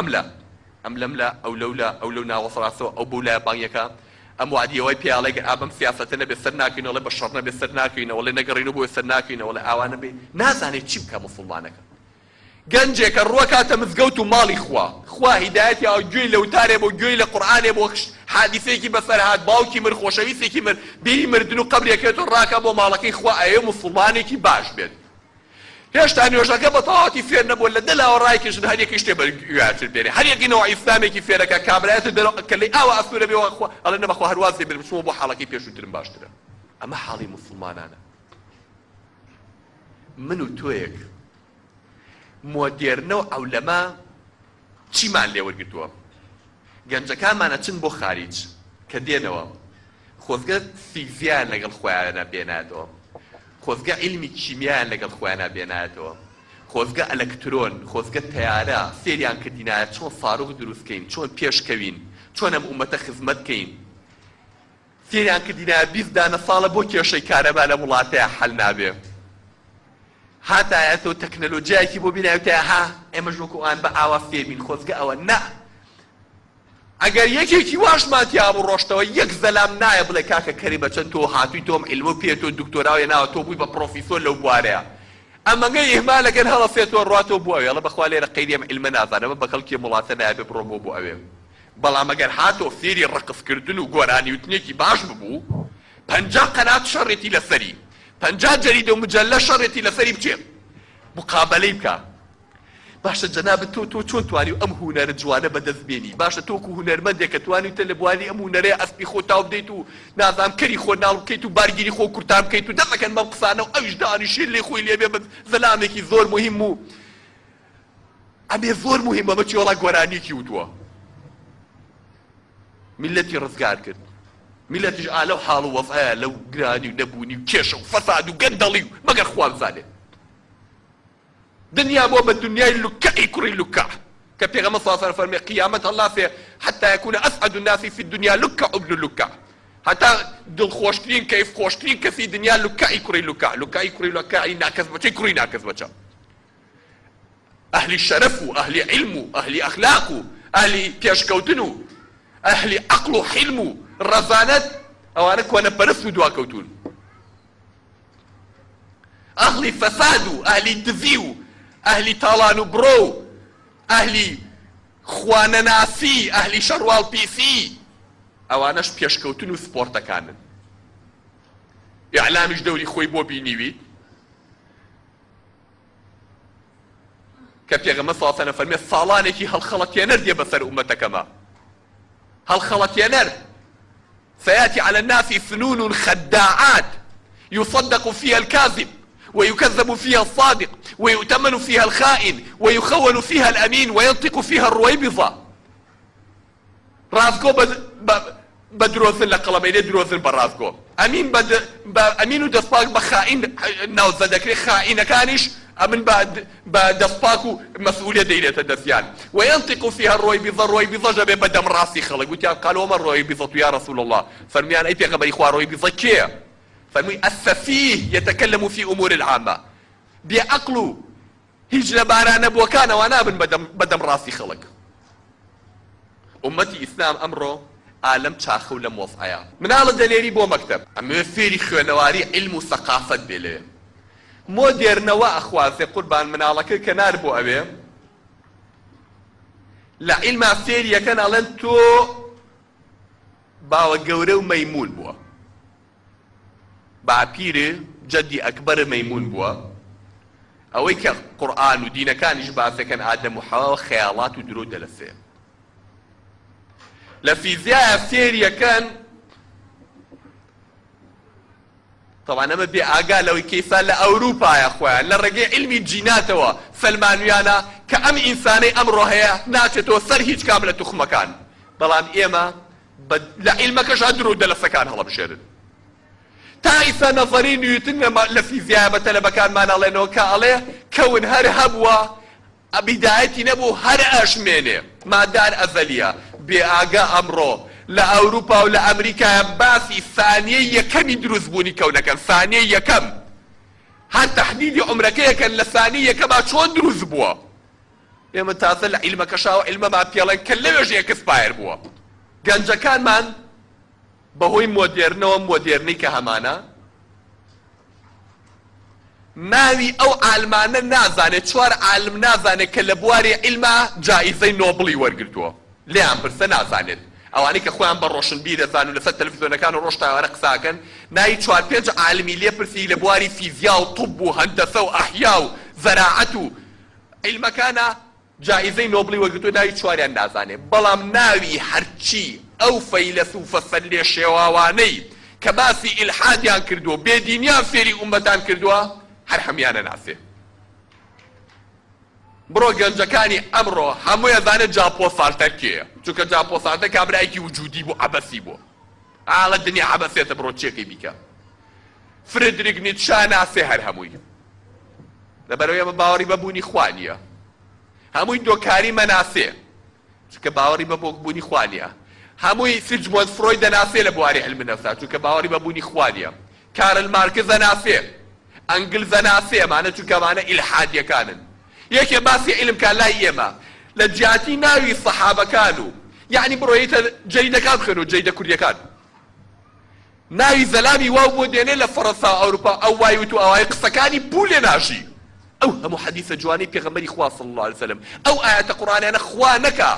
ئەم لەملا ئەو لەولا ئەو لەو ناوەسەڕاستەوە ئەو بەو لای بانگیەکە ئەم وعدیەوەی پێڵێک ئابەم سیاسەتە نەبێت سەر ناکەینەوە بە شەڕ نەبێت سەر ناکەینەوە لێ نەگەڕینەوە بۆ سەر ناکەینەوە لە ئاوانە بێ نازانێت چی بکە موسڵمانەکە گەنجێکە ڕوەکاتە مزگەوت و ماڵی خوا هیدایەتی ئەو گوێی لە وتارێ بۆ گوێی لە قورئانێ بۆ حادیثەیەکی بەسەر هات باوکی مر خۆشەویستێکی مر بیری مردن و قەبرێکێتەوە ڕاکە بۆ ماڵەکەی خوا ئەیە موسڵمانێکی باش بێت هێشتا نوێژەکە بە تەواوەتی فێر نەبووە لە دڵەوە ڕایکێشن هەر یەکی شتێ بەگوێتر بێنێ هەر یەکی نەوە ئیسلامێکی فێرەکە کابرایەتە کە لەی ئاوە ئەسوورە بێەوە ئەڵێ نەبەخوا هەرواز دێ بچمەوە بۆ حاڵەکەی پێشووترم باشترە ئەمە حاڵی موسڵمانانە من و تۆیەک مۆدێرنە و ئەولەما چیمان لێ وەرگرتووە گەنجەکانمانە چن بۆ خارج کە دێنەوە خۆزگە فیزیان لەگەڵ خۆیانە بێنایەتەوە خۆزگە علمی کیمیایان لەگەڵ خۆیانە بێنایەتەوە خۆزگە ئەلەکترۆن خۆزگە تەیارە فێریان کردینایە چۆن فاروق دروستکەین چۆن پێشکەوین چۆن ئەم ئومەتە خزمەتکەین فێریان کردینایە 20 دانە ساڵە بۆ کێشەی کارەبا لە وڵاتەیە حەل نابێ هاتایەتەوە تەکنەلۆجیایەکی بۆ بینایوتەیە ها ئێمەش وەکو ئەوان بە ئاوا فێربین خۆزگە ئەوە نا ئەگەر یەکێکی واشماتیا بوو ڕۆشتەوە یەک زەلام نایە بڵێ کاکە کەریمە چەند تۆ هاتووی تۆم عیلمە پێێتۆ دکتۆراوی ناوە تۆ بووی بە پرۆفیسۆر لەو بوارەیە ئەمەگەی ئێمالەگەن هەڵەفێتەوە ڕاتەوە بۆ ئەوێ ئەڵە بەخوا لێرە قەیدێم عیلمە نازانەمە بە خەڵکی وڵاتە نایە بڕۆ بۆ ئەوێ بەڵام ئەگەر هاتۆ فێری ڕقسکردن و گۆرانی وتنێکی باش ببوو 50 قەنات شەڕێتی لەسەری 50 جەریدە و مجەلە شەڕێتی لەسەری بچێت مقابلەی بکە باشە جەنابەت تۆ چۆن توانی ئەم هونەرە جوانە بەدەستبێنی باشە تۆکو هونەرمەندێک کە توانیتە لە بوانی ئەم هونەرەیە ئەسپی خۆ تاو بدەیت و نازام کەری خۆ ناڵ بکەیت و بارگیری خۆ کورتان بکەیت و دەمەکەن بەم قسانە و ئەویش دانیشێن لێ خۆی لێبێ بە زەلامێکی زۆر مهم و ئەمێ زۆر مهمە بەچی وەڵا گۆرانیەکی وتووە میلەتی ڕزگار کرد میلەتیش ئالەو حاڵ و وەزعەیە لەو گرانی و نەبوونی و کێشە و فەساد و گەندەڵی و مەگەر خوا بزانێت دنيا بو بالدنيا اللكع كري اللكع كبيغمبر صلى الله عليه وسلم قيامة الله في حتى يكون أسعد الناس في الدنيا لكع ابن اللكع حتى دل خوشترين كيف خوشترين كفي دنيا لكع كري اللكع لكع كري اللكع ناكس بچا كري ناكس بچا أهل الشرف أهل علم أهل أخلاق أهل بيشكوتنو أهل عقل حلم رزانات أو أنا كوانا برسو دوا كوتون أهل فساد أهل دزيو أهل طالان برو أهل خوانا ناسي أهل شروال بيسي أوانش بيشكوتنو سبورتا كانن إعلامش دولي خوي بو بينيوي كبيغمبر صلى الله عليه وسلم فرمي صالانكي هالخلط ينر دي بسر أمتك ما هالخلط ينر سيأتي على الناس فنون خداعات يصدق فيها الكاذب ويكذب فيها الصادق ويؤتمن فيها الخائن ويخون فيها الأمين وينطق فيها الرويبضة رازقو بدروثن لقلمين دروثن برازقو أمين دسباق بخائن ناوز ذكري خائن كانش أمن بدسباقو مسؤولية دينة الدسيان وينطق فيها الرويبضة جبه بدم راسي خلق قالوا ما الرويبضة يا رسول الله فرميان أي بيغمبر إخوة رويبضة كيه فرمي السفيه يتكلم في أمور العامة بعقله هجل باران بوكان وانا بدم راسي خلق أمتي إسلام أمره عالم تاخو لموضعيا من على دليري بو مكتب أما فيري خوانواري علم وثقافة بلي مودير نوا أخواتي قربان من على كل كنار بو أبي لعلم فيري كان ألنتو باو قوري وميمون بو باپیرێ جەدی ئەکبەر مەیمون بووە ئەوەی کە قورئان و دینەکانیش باسەکەن ئادەم و حەوا خەیاڵات و درۆ دەلەسێ لە فیزیایە فێریەکەن طبعا ئەمە بێ ئاگا لەوەی کەیسان لە ئەوروپایە خۆیان لە ڕێگەی علمی جیناتەوە فەلمانویانە کە ئەم ئینسانەی ئەمڕۆ هەیە ناچێتەوە سەر هیچ کام لە توخمەکان بەڵام ئێمە لە عیلمەکەشا درۆ دەلەسەکان هەڵەبژێرن تا ئیسا نەزەری نیوتن لە فیزیایە بە تەلەبەکانمان ئەڵێنەوە کە ئەڵێ کەون هەر هەبووە ئەبیدایەتی نەبوو هەر ئەشمێنێ مادار ئەزەلیە بێ ئاگا ئەمڕۆ لە ئەوروپا و لە ئەمریکایە باسی ثانیەی یەکەمی دروستبوونی کەونەکەن ثانیەی یەکەم هەر تەحدیدی عومرەکەیەکەن لە ثانیەی یەکەما چۆن دروست بووە ئێمە تازە لە عیلمەکەشاوە عیلمەمان پێڵێن کە لەوێژ ئێکسپایر بووە گەنجەکانمان بەهۆی مۆدێرنەوە مۆدێرنی کە هەمانە ناوی ئەو عالمانە نازانێت چوار عالم نازانێت کە لە بواری عیلما جائیزەی نۆبڵی وەرگرتووە لێیان پرسە نازانێت ئەوانەی کە خۆیان بە ڕۆشنبیر دەزانن و لەسەر تەلەڤیزۆنەکان و ڕۆژتاوانە قساکەن ناوی چوار پێنج عالمی لێ پرسی لە بواری فیزیا و طب و هەندەسە و ئەحیا و زەراعەت و عیلمەکانە جائیزەی نۆبڵی وەرگرتووە ناوی چواریان نازانێت بەڵام ناوی هەرچی ئەو فەیلسوفە سەرلێ شێواوانەی کە باسی ئیلحادیان کردووە بێدینیان فێری ئومەتان کردووە هەر هەمیانە ناسێ بڕۆ گەنجەکانی ئەمڕۆ هەمووی ئەزانێت جاپۆ سارتەر کێیە چونکە جاپۆ سارتەر کابرایەکی وجودی بوو عەبەسی بووە ئاڵە دنیا عەبەسێتە بڕۆ چێکەی بیکە فرێدریک نیتشا ناسێ هەر هەمووی لەبەرەوەی ئەمە باوەڕی بەبوونی خوا نییە هەمووی دۆکاری مەناسێ چونکە باوەڕی بە بوونی خوا نییە هەمووی سیجمۆند فرۆید دەناسێ لە بواری علم نەفس چونکە باوەڕی بەبوونی خوا نییە کارل مارکس دەناسێ ئەنگلز دەناسێ ئەمانە چونکە ئەمانە ئیلحادیەکانن یەکێ باسی عیلمکان لای ئێمە لە جیاتی ناوی سەحابەکان و یعنی بڕۆیتە جەریدەکان بخوێن و جەریدە کوردیەکان ناوی زەلامی واو بۆ دێنێ لە فەڕەنسا ئەوروپا ئەو وای وت و ئەوای قسەکانی بوو لێ ناشی ئەو هەموو حەدیثە جوانی پێغەمبەری خوا صلی الله علیه وسلم ئەو ئاەتە قورئانیانە خوا نەکا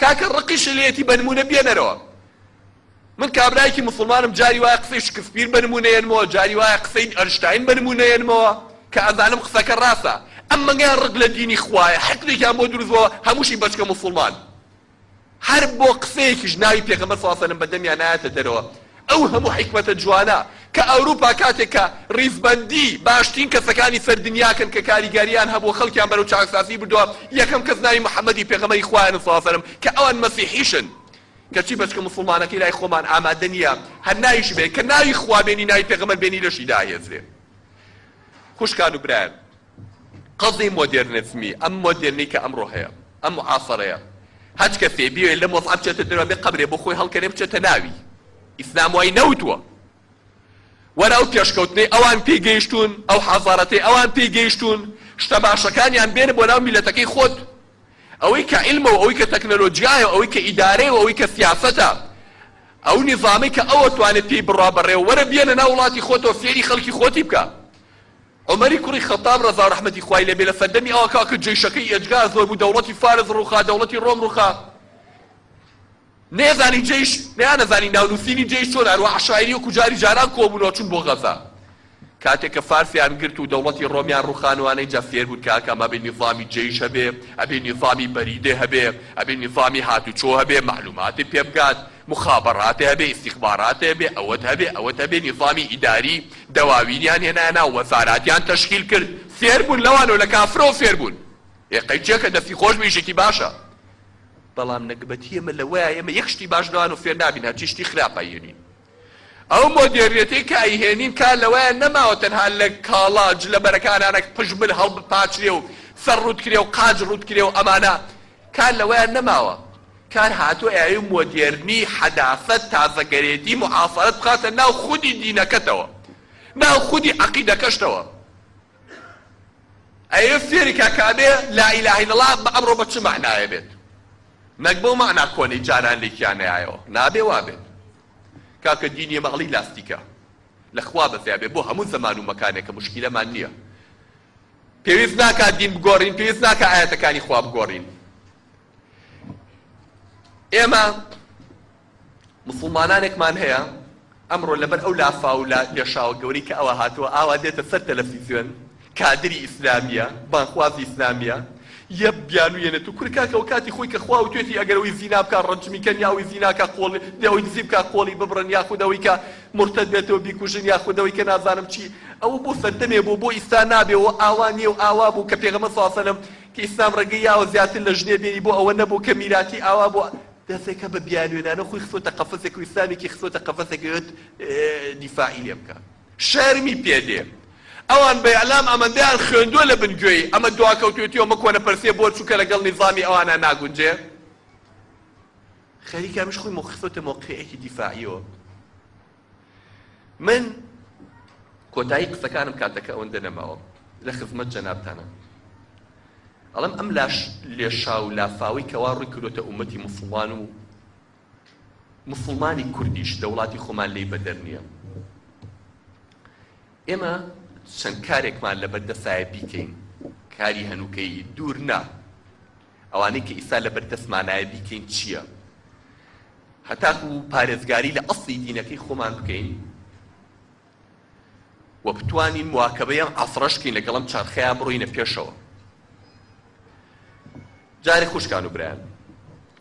کاکە ڕقیش لێتی بە نمونە بێنەرەوە من کابرایەکی مسلمانم جاری وایە قسەی شکسپیر بە نمونەیەنمەوە جاری وایە قسەی ئەرشتاین بە نمونەیەنمەوە کە ئەزانم قسەکە ڕاستە ئەمە گەیان ڕق لە دینی خوایە حەقێکیان بۆ دروستبووە هەمووشی بەچکە مسلمان هەر بۆ قسەیەکیش ناوی پێغەمبەر صلی الله علیه وسلم بەدەمیان نایەتە دەرەوە ئەو هەموو حیکمەتە جوانە کە ئەوروپا کاتێک کە ڕیزبەندی باشترین کەسەکانی سەر دنیاکەن کە کاریگەریان هەبوو خەڵکیان بەرەو چاکسازی بردووە یەکەم کەس ناوی محەممەدی پێغەمبەری خوایە صلی الله علیه وسلم کە ئەوان مەسیحیشن کەچی بەچکە مسلمانەکەی لای خۆمان ئامادە نییە هەر ناویش بێ کە ناوی خوا بێنی ناوی پێغەمبەر بێنی لەشی داهێزرێ خوشکان و برایان قەزی مۆدێرنزمی ئەم مۆدێرنی کە ئەمڕۆ هەیە ئەم معاسەرەیە هەچ کەسێ بێ لە مۆزعەب چێتە دەرەوە بێ قەبرێ بۆ خۆی هەڵکەرێ بچێتە ناوی ئیسلام وای نەوتووە وەرە ئەو پێشکەوتنەی ئەوان پێی گەیشتون ئەو حەزارەتەی ئەوان پێی گەیشتون شتە باشەکانیان بێنە بۆ ناو میلەتەکەی خۆت ئەوەی کە عیلمە و ئەوەی کە تەکنەلۆجیایە ئەوەی کە ئیدارەیە و ئەوەی کە سیاسەتە ئەو نیزامی کە ئەوە توانێت پێی بڕا بەڕێوە وەرە بێنە ناو وڵاتی خۆتەوە فێری خەڵکی خۆتی بکە عومەری کوڕی خەتاب ڕەزا و ڕەحمەتی خوای لێبێ لە سەردەمی ئەوە کاکە جێیشەکەی ئێجگار زۆر بوو دەوڵەتی فارس ڕووخا دەوڵەتی ڕۆم ڕووخا نێزانی جێیش نەیانەزانی ناونووسینی جێیش چۆن هەروە عەشایری و کوجاری جاران کۆبوونەوە چوون بۆ غەزا کاتێک کە فارسیان گرت و دەوڵەتی ڕۆمیان ڕووخانوانەی جا فێر بوون کاکە ئەمە بێ نیزامی جێیش هەبێ ئەبێ نیزامی بەریدێ هەبێ ئەبێ نیزامی هاتوچۆ هەبێ معلوماتی پێ بگات مخابڕاتێ هەبێ ئیستیخباراتێ هەبێ ئەوەت هەبێ نیزامی ئیداری دەواوینیان هێنایە وەزاراتیان تەشکیل کرد فێر بوون لەوانەوە لە کافرەوە فێر بوون ئێقەی چێکە دەستی خۆش بێژێکی باشە بەڵام نەکبەتی ئێمە لەوەیە ئێمە یەک شتی باش لەوان و فێر نابین هەرچی شتی خراپەیێنین ئەو مۆدێرنێتەی کە ئەیهێنین کار لەوەیە نەماوە تەنها لە کاڵاج لە بەرەکانانە پشبل هەڵبپاچرێ و سەر ڕوودکرێ و قاج ڕوودکرێ و ئەمانە کار لەوەیە نەماوە کار هاتووە ئەوی مۆدێرنی حەداثەت تازەگەرێتی معافەرەت بخاتە ناو خودی دینەکەتەوە ناو خودی عەقیدەکەشتەوە ئەوێ فێری کاکابێ لا ئیلاهە ئیلەڵڵا ئەمڕۆ بە چ معنایە بێت نەک بەو مەعنا کۆنەی جاران لێکیان نایەوە نابێ وابێت کاکە دینی مەغڵی لاستیکە لە خوا بەزیا بێ بۆ هەموو زەمان و مەکانێکە موشکیلەمان نییە پێویست ناکات دین بگۆڕین پێویست ناکات ئاەتەکانی خوا بگۆڕین ئێمە مسلمانانێکمان هەیە ئەمڕۆ لەبەر ئەو لافا و لێشاوە گەوری کە ئەوە هاتووە ئاوا دێتە سەر تەلەڤیزیۆن کادری ئیسلامیە بانخوازی ئیسلامیە یە بیانوویێنێت و کورکاکە و کاتی خۆی کە خوا و توێتی ئەگەرەوەی زینا بکە ڕەنجمیکەن یاوی زیناکە قۆڵی دەوەی دزی بکە قۆڵی ببڕن یاخود ئەوەی کە مرتد بێتەوە بیکوژن یاخودەوەی کە نازانم چی ئەوە بۆ سەردەمێ بۆ ئیستا نابێەوە ئاوا نییە و ئاوا بوو کە پێغەمبەر صلی الله علیه وسلم کە ئیسلام ڕێگەی یاوە زیاتر لە ژنێ بێنی بۆ ئەوە نەبوو کە میراتی ئاوا بۆ دەستێکە بە بیانوێنانە خۆی خسۆتە قەفەسێک و ئیسلامێکی خسۆتە قەفەسێکەوێت دیفاعی لێ بکە شەرمی پێدێ ئەوان بە ئەعلام ئەمەندەیان خوێندووە لە بنگوێی ئەمە دواکەوتوێتیەوە مە کۆنە پەرسێ بۆ چووکە لەگەڵ نیزامی ئەوانە ناگونجێ خەریکە مش خۆی خسۆتە موقعەیەکی دیفاعیەوە من کۆتایی قسەکانم کاتەکە ئەوەندە نەماوە لە خزمەت جەنابتانە ئەڵێم ئەم لێشا و لافاوی کەوا ڕووی کردوتە ئومەتی موسڵمان و موسڵمانی کوردیش دەوڵاتی خۆمان لێی بەدەر نییە ئێمە چەند کارێکمان لەبەردەستایە بیکەین کاری هەنووکەی دوور نا ئەوانەی کە ئیسا لەبەردەستمانایە بیکەین چییە هەتاکو پارێزگاری لە ئەسڵی دینەکەی خۆمان بکەین و بتوانین مواکەبەیەم ئەفڕەشکەین لەگەڵم چارخەیە بڕۆینە پێشەوە جارێ خوشکان و برایان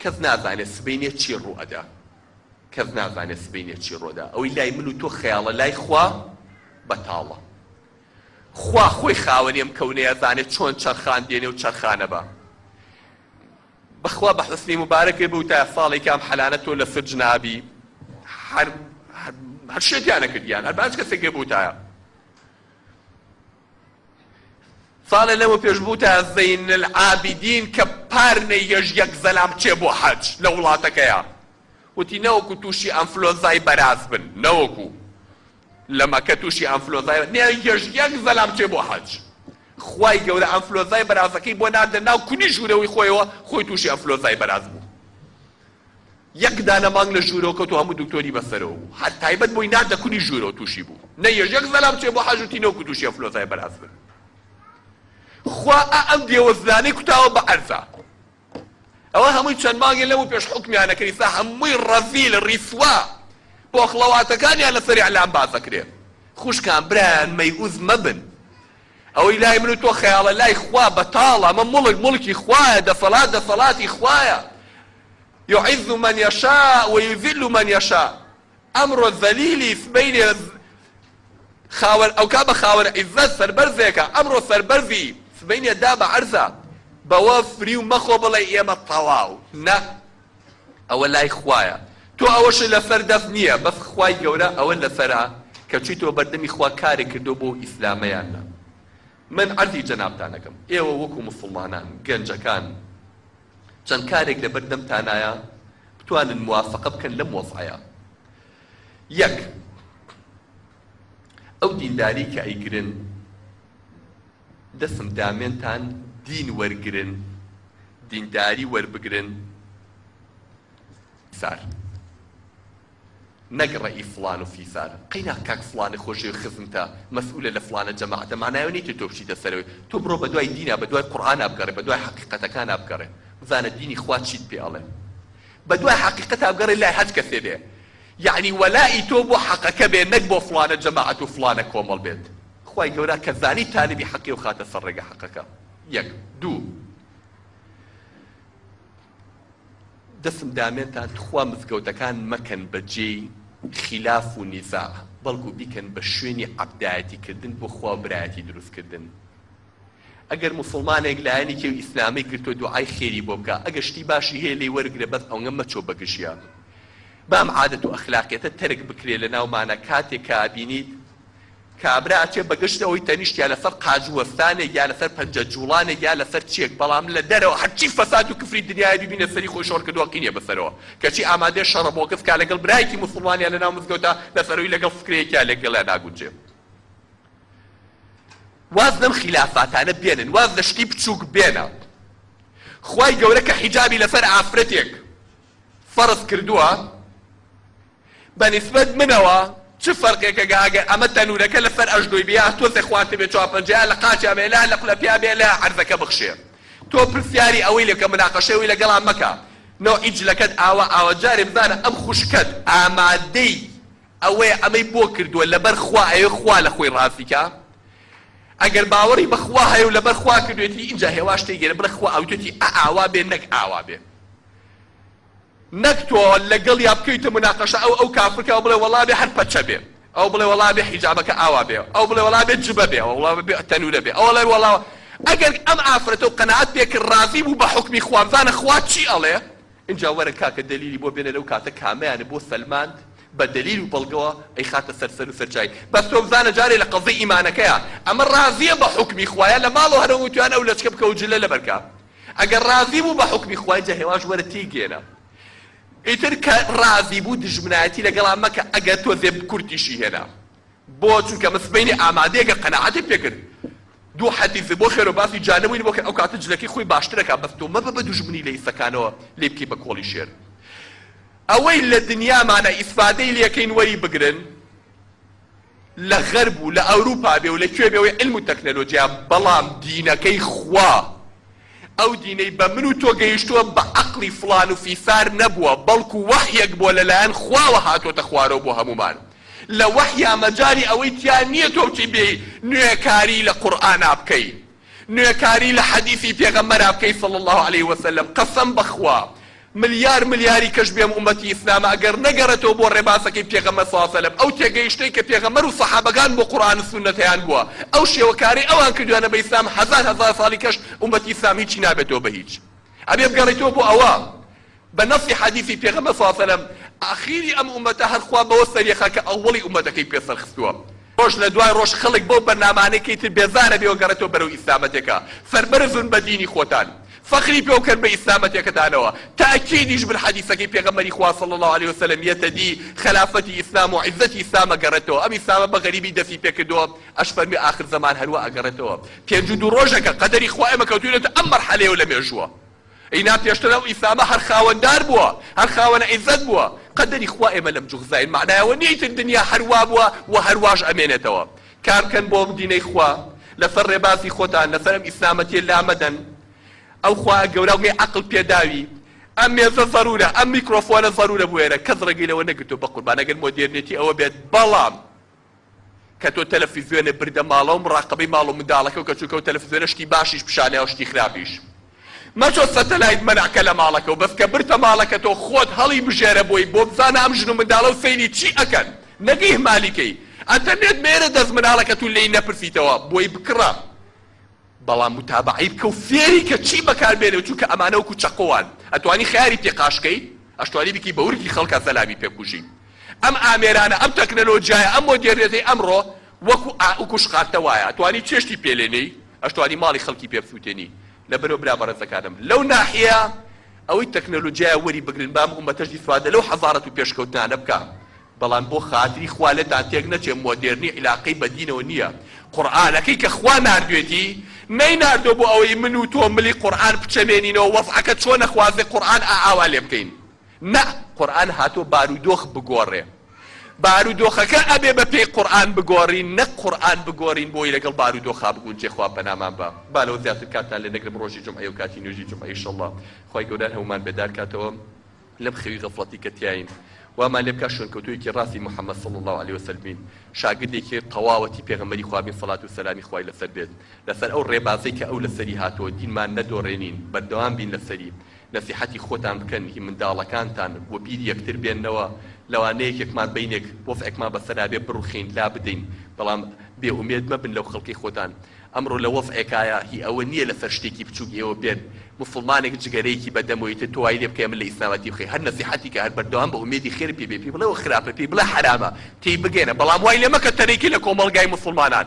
کەس نازانێت سبەینێ چی ڕوو ئەدا کەس نازانێت سبەینێ چی ڕۆدا ئەوەی لای من و تۆ خەیاڵە لای خوا بەتاڵە خوا خۆی خاوەنێم کەونەیە زانێت چۆن چرخان دێنێ و چرخانە بە بەخوا بە حوسنی مبارەکێ بە وتایە ساڵێکام حەلانە تۆ لەسەر جنابی هەر شێتیانە کردیان هەر باش کەسێکێ بە وتایە ساڵە لەمە پێش بووتە زەین العابدین کە پارنەی یەژیەک زەلام چێ بۆ حەج لە وڵاتەکەیە وتی نەوەکو تووشی ئەنفلۆنزای بەراز بن نەوەکو لە مەکە تووشی ئەنفلۆنزای یەژیەک زەلام چێ بۆ حەج خوای گەورە ئەنفلۆنزای بەرازەکەی بۆ نادە ناو کونی ژوورەوەی خۆیەوە خۆی تووشی ئەنفلۆنزای بەراز بوو یەک دانە مانگ لە ژوورەوە کەوتو هەموو دکتۆری بەسەرەوە بوو هەر تایبەت بۆی نادە کونی ژوورەوە تووشی بوو نە یەژیەک زەلام چێ بۆ حەج وتی نەوەکو تووشی ئەنفلۆنزای بەراز بن خوا ئەم دێوەزلانەی کوتاوە بە عەرزە ئەوە هەمووی چەند مانگێ لەمە پێش حوکمیانە کەریسا هەمووی ڕەزیل ڕیسوا بۆ خڵەواتەکانیان لەسەر ئیعلام بازەکرێ خوشکان برایان مەیئوز مەبن ئەوەی لای من و تۆ خەیاڵە لای خوا بەتاڵە ئەمە مڵکی خوایە دەسەڵاتی خوایە يعز من يشاء ويذل من يشاء ئەمڕۆ زەلیلی سبەینێ خاوەن ئەو کا بە خاوەن عیزەت سەربەرزێکە ئەمڕۆ سەربەرزی سبەینێ دا بە عەرزە بەوە فری و مەخۆ بڵێ ئێمە تەواو نە ئەوە لای خوایە تۆ ئەوەش لەسەر دەست نییە بەس خوای گەورە ئەوە لەسەرە کە چیتۆ بەردەمی خوا کارێک کردو بۆ ئیسلامەیانە من عەرزی جەنابتانەکەم ئێوە وەکو موسڵمانان گەنجەکان چەند کارێک لە بەردەمتانایە بتوانن موافقە بکەن لەم وەزعەیە یەک ئەو دینداری کە ئەیگرن دەسم دامێنتان دین وەرگرن دینداری وەربگرن سار نەک ڕەئی فڵان و فیسار قەینا کاک فڵانە خۆشی خزمتە مەسئولە لە فڵانە جەماعەتە معناوە نیتە تۆ بچیتە سەرەوەی تۆ بڕۆ بە دوای دینە بە دوای قورئانە بگەڕێ بە دوای حەقیقەتەکانە بگەڕێ بزانە دینی خوا چیت پێ ئەڵێ بە دوای حەقیقەتە بگەڕێ لای هەچ کەسێ بێ یعنی وەلای تۆ بۆ حەقەکە بێ نەک بۆ فڵانە جەماعەت و فڵانە کۆمەڵ بێت خوای گەورە کە زانی تالبی حەقی و خاتە سەر ڕێگە حەقەکە یەک دوو دەسم دامێنتان خوا مزگەوتەکان مەکەن بەجێی خلاف و نیزاع بەڵکو بیکەن بە شوێنی عەبدایەتیکردن بۆ خوا برایەتی دروستکردن ئەگەر موسڵمانێک لایەنی کێو ئیسلامی کردو دوعای خێری بۆ بکە ئەگەر شتی باشی هەیە لێی وەرگرە بەس ئەوەنگە مەچۆ بەگشیە بام عادەت و ئەخلاقیەتە تەرک بکرێ لە ناومانە کاتێک کە ئابینیت کابرا ئەچێ بەگشتەوەی تەنیشت یا لەسەر قاجوەستانێک یا لەسەر پەنجە جوڵانێک یا لەسەر چیەک بەڵام لە دەرەوە هەرچی فەساد و کفری دنیای ببینە سەری خۆی شۆڕ کردووە قینێ بەسەرەوە کەچی ئامادەی شەڕە بۆ کەس کا لەگەڵ برایەکی موسڵمانیان لە ناو مزگەوتە لەسەرەوەی لەگەڵ فکرەیەکیان لەگەڵا ناگونجێ واز لەم خلافاتانە بێنن واز لە شتی بچووک بێنە خوای گەورە کە حیجابی لەسەر ئافرەتێک فەرض کردووە بەنسبەت منەوە چه فەرقێکە گاگە ئەمە تەنورەکە لەسەر ئەژدۆی بیا تۆ خواتە بێ چاپەنجەیە لە قاچیا بێ لا لە قولەپیا بێ لە عەرزەکە بخشێ تۆ پرسیاری ئەوەی لەکە مناقەشەوەی لەگەڵان مەکە نەوعی جلەکەت ئاوا جارێ بزانە ئەم خوشکەت ئامادەی ئەوەیە ئەمەی بۆ کردووە لەبەر خوا ئەوێ خوا لە خۆی ڕاستیکە ئەگەر باوەڕی بەخوا هەیە و لەبەر خوا کردوێتی اینجا هێواش تێگەرە بڵێ خوا ئەوتێتی ئاوا بێ نەک ئاوا بێ نەک تۆ لەگەڵ یا بکەیتە مناقەشە ئەو کافرکە ئەو بڵێ وەڵا بێ هەر پەچە بێ، ئەو بڵێ وەڵا بێ حیجابەکە ئاوا بێ، ئەو بڵێ وەڵا بێ جبە بێ، ئەو وەڵا بێ تەنورە بێ، ئەو بڵێ وەڵا. ئەگەر ئەم ئافرەتە و قەنەعەت بێ کە ڕازی بوو بە حوکمی خوازانە خوا چی ئەڵێ، اینجا وەرە کاکە دەلیلی بۆ بێنە لەو کاتە کامەیانە بۆ سەلمان بە دەلیل و بەڵگەوە ئەی خاتە سەرسەر و سەرجای. بەس تۆ بزانە جارێ لە قەزەی ئیمانەکەیە ئەمە ڕازیە بە حوکمی خوایە لە ماڵەوە هەرەوە تویان ئەو لەچکە بکە و جلە لەبەرکە. ئەگەر ڕازی بوو بە حوکمی خوای جا هێواش وەرە تێگێنە. ئیتر کە ڕازی بوو دژمنایەتی لەگەڵا مەکە ئەگەر تۆ زێ کورتیشی هێنا. بۆ چونکە مسبەینی ئامادەیەگە قەنەعەتی پێکرد. دوو حەدیث بۆ خێر و باسی جانەوەی بۆ کە ئەو کاتە جلەکەی خۆی باشترەکە بەس تۆ مەبە بە دوژمنی لە ئیسەکانەوە لێ بکەی بە کۆڵی شێر. ئەوەی لە دنیامانە ئیسفادەی لێکەین وەری بگرن لە غەرب و لە ئەوروپا بێ و لەکوێ بێ ئەوەی علم و تەکنەلۆجیا، بەڵام دینەکەی خوا ئەو دینەی بە من و تۆ گەیشتووە بە عەقڵی فڵان و فیسار نەبووە، بەڵکو وەحیەک بووە لەلایەن خواوە هاتۆتە خوارەوە بۆ هەمومان. لە وەحیا مەجاری ئەوەی تیان نییە تۆ بچی بێ نوێکاری لە قورئانا بکەی، نوێکاری لە حەدیثی پێغەمبەرا بکەی صلی الله علیه وسلم. قەسەم بەخوا ملیاری کەش بێم ئومەتی ئیسلامە ئەگەر نەگەڕێتەوە بۆ ڕێباسەکەی پێغەمبەر صلی الله علیه وسلم، ئەو تێگەیشتەی کە پێغەمبەر و سەحابەکان بۆ قورئان و سونەتیان بووە، ئەو شێوەکاری ئەوان کردوانە بە ئیسلام هەزار ساڵی کەش ئومەتی ئیسلام هیچی نابێتەوە بە هیچ. ئەبێ بگەڕێتەوە بۆ ئەوە بە نەسی حەدیثی پێغەمبەر صلی الله علیه وسلم ئاخیری ئەم ئومەتە هەر خوا بەوە سەریەخە کە ئەوڵی ئومەتەکەی پێسەرخستووە. ڕۆژ لە دوای ڕۆژ خەڵک بۆ بەرنامانەیەکی تر بێزارە بێەوە گەڕێتەوە بەرەو ئیسلامەتێکە. فەربەرزن بە دینی خۆتان، فەخری پێوکەن بە ئیسلامەتێکەدانەوە. تاکیدیش بالحەدیثەکەی پێغەمبەری خوا صلی الله علیه وسلم یەتەدی خلافەتی ئیسلام و عیزەتی ئیسلامە گەڕێتەوە. ئەم ئیسلامە بە غەریبی دەستی پێکردەوە، ئەش فەرمی آخر زەمان هەروە ئەگەڕێتەوە. 52 ڕۆژەکە قەدەری خوا ئێمە کەوتوینەتە ئەم مەرحەلەیەوە لە مێژووە. ئینا پێشتر ئەو ئیسلامە هەر خاوەندار بووە، هەر خاوەنە عیزەت بووە. قەدەری خوا ئێمە لەم جوغزاین معنایەوە نیە ئیتر دنیا هەروا بووە و هەرواش ئەمێنێتەوە. کار بکەن بۆ دینەی خوا، لەسەر ڕێبازی خۆتان، لەسەر ئەم ئیسلامەتیە لامەدەن. ئەو خوا گەورەی عەقڵ پێداوی، ئەم مێزە ضرورە، ئەم میکرۆفۆنە ضرورە بوێرە، کەس ڕێگەی لەوە نەگرتووە بە قوربان ئەگەر مۆدێرنێتی ئەوە بێت. بەڵام کە تۆ تەلەڤیزیۆنە بردە ماڵەوە مڕاقبەی ماڵ و منداڵەکە و کە چووکە و تەلەڤیزیۆنە شتی باشیش پیشانەیە و شتی خراپیش. مەچۆ سەتەلایت مەنعکە لە ماڵەکە و بەس کە برتە ماڵەکە تۆ خۆت هەڵی بژێرە بۆی بۆ بزانە ئەم ژن و منداڵە و سەیری چی ئەکەن، نەگەی مالیکەی ئەتەرنێت مێرە دەست مناڵەکە تو لێی نەپرسیتەوە بۆی بکڕە. بەڵام متابعی بکە و فێری کە چی بەکاربێنێ و چونکە ئەمانە وەکو چەقۆوان ئەتوانی خیاری پێقاشکەی، ئەشتوانی بکی بە ورکی خەڵکە سەلامی پێکوژی. ئەم ئامێرانە، ئەم تەکنەلۆجیایە، ئەم مۆدێرنێتی ئەمڕۆ وەکو شقاتە وایە، ئەتوانی چێشتی پێلێنەی، ئەشتوانی ماڵی خەڵکی پێبسووتێنی. لەبەرەوە برا بەڕێزەکانم لەو ناحیە ئەوەی تەکنەلۆجیایە وەری بگرن بام ئومەتەشی سوادە لەو حەزارەت و پێشکەوتنانە بکە. بەڵام بۆ خاتری خوا لێتان تێک نەچێ مۆدێرنی عیلاقەی بە دینەوە نییە. قورئانەکەی کە خوا ناردوێتی نەیناردۆ بۆ ئەوەی من و تۆ ملی قورئان بچەمێنینەوە وەزعەکە چۆن نەخوازێ قورئان ئاوا لێ بکەین. نە، قورئان هاتۆ بارودۆخ بگۆڕێ. بارودۆخەکە ئەبێ بە پێی قورئان بگۆڕین، نە قورئان بگۆڕین بۆی لەگەڵ بارودۆخا بگون. جێخوا بەنامان بە بالەوە زیاتر کاتان لێ نەگرم ڕۆژی جومعە و کاتی نوێژی جومعە ئینشەڵڵا خوای گەورە هەمومان بێدار کاتەوە لەم خەوی غەفڵەتی کە تیاین. وامان لێ بکە شوێنکەوتوویەکی ڕاستی محەممەد صلی الله علیه وسلم، شاگردێکی تەواوەتی پێغەمبەری خوا بێ سەڵات و سەلامی خوای لەسەر بێت، لەسەر ئەو ڕێبازەی کە ئەو لەسەری هاتووە دینمان نەدۆڕێنین، بەردەوام بین لەسەری. نەسیحەتی خۆتان بکەن، هی منداڵەکانتان بۆ بیر یەکتر بێننەوە، لەوانەیەکێکمان بینێک وەفعێکمان بەسەرا بێ بڕوخین لا بدەین، بەڵام بێئومێد مەبن لەو خەڵکی خۆتان. ئەمڕۆ لە وەفعێکایە هی ئەوە نییە لەسەر شتێکی بچووک ئێوە بێن مسلمانێک جگەرەیەکی بەدەمەوەیتە تۆ وای لێ بکەی من لە ئیسلامەتی بخەی، هەر نەسیحەتی کە هەر بەردەوام بە ئومێدی خێر پێ بێ، پێی بڵێ خراپە، پێی بڵێ حرامە، تێی بگێنە، بەڵام وای لێ مەکە تەرێکی لە کۆمەڵگای مسلمانان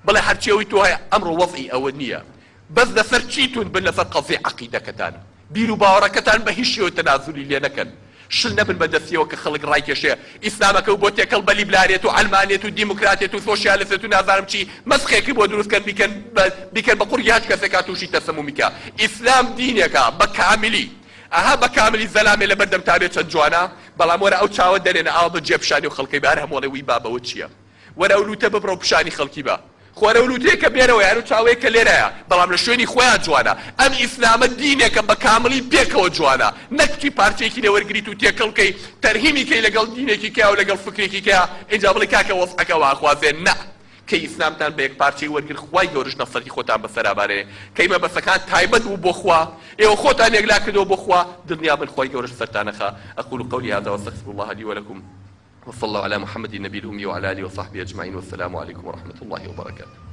بڵێ هەرچێوی تۆ هەیە. ئەمڕۆ وەفعی ئەوە نییە، بەس لەسەر چیتون بن لەسەر قەزەی عەقیدەکەتان، بیر و باوەڕەکەتان بە هیچ شێوە تەنازولی لێ نەکەن. شل نەبن بەدەستیەوە کە خەڵک ڕایکێشێ ئیسلامەکە و بۆ تێکەڵ بە لیبلارێت و ئەلمانێت و دیموکراتێت و سۆشیالیسێت و نازانم چی مەسخێکی بۆ دروستکەن بیکەن بە قوڕی هاچ کەسێکا تووشی تەسەمومیکە. ئیسلام دینێکە بە کاملی، ئەها بە کاملی زەلامێ لە بەردەم تابێت چەند جوانە، بەڵام وەرە ئەو چاوە دەرێنە ئاوا بە جێپشانی و خەڵکی بە هەر هەمووڵێ وی بابەوە چییە، وەرە ئەو لوتە ببڕە و پیشانی خەڵکی بە خۆرە و لوتەیەکە بێنەوە یان و چاوەیەکە لێرەیە، بەڵام لە شوێنی خۆیان جوانە. ئەم ئیسلامە دینێکە بە کاملی پێکەوە جوانە، نەکتی پارچەیەکی لێوەرگریت و تێکەڵکەی تەرهیمی کەی لەگەڵ دینێکی کیا و لەگەڵ فکرێکی کیا اینجا بڵێ کاکە وەفعەکە واخوازێن. نە، کە کە ئیسلامتان بە یەک پارچەی وەرگر خوای گەورەش نەسەتی خۆتان بەسەرابارێ کە مەبەستەکان تایبەت بوو بۆ خوا ئێوە خۆتان یەکلا کردەوە بۆ خوا دڵنیا بن خوای گەورەش سەرتانەخا. أقول قولي هذا وأستغفر الله لي ولكم وصلى الله على محمد النبي الأمي وعلى آله وصحبه أجمعين والسلام عليكم ورحمة الله وبركاته.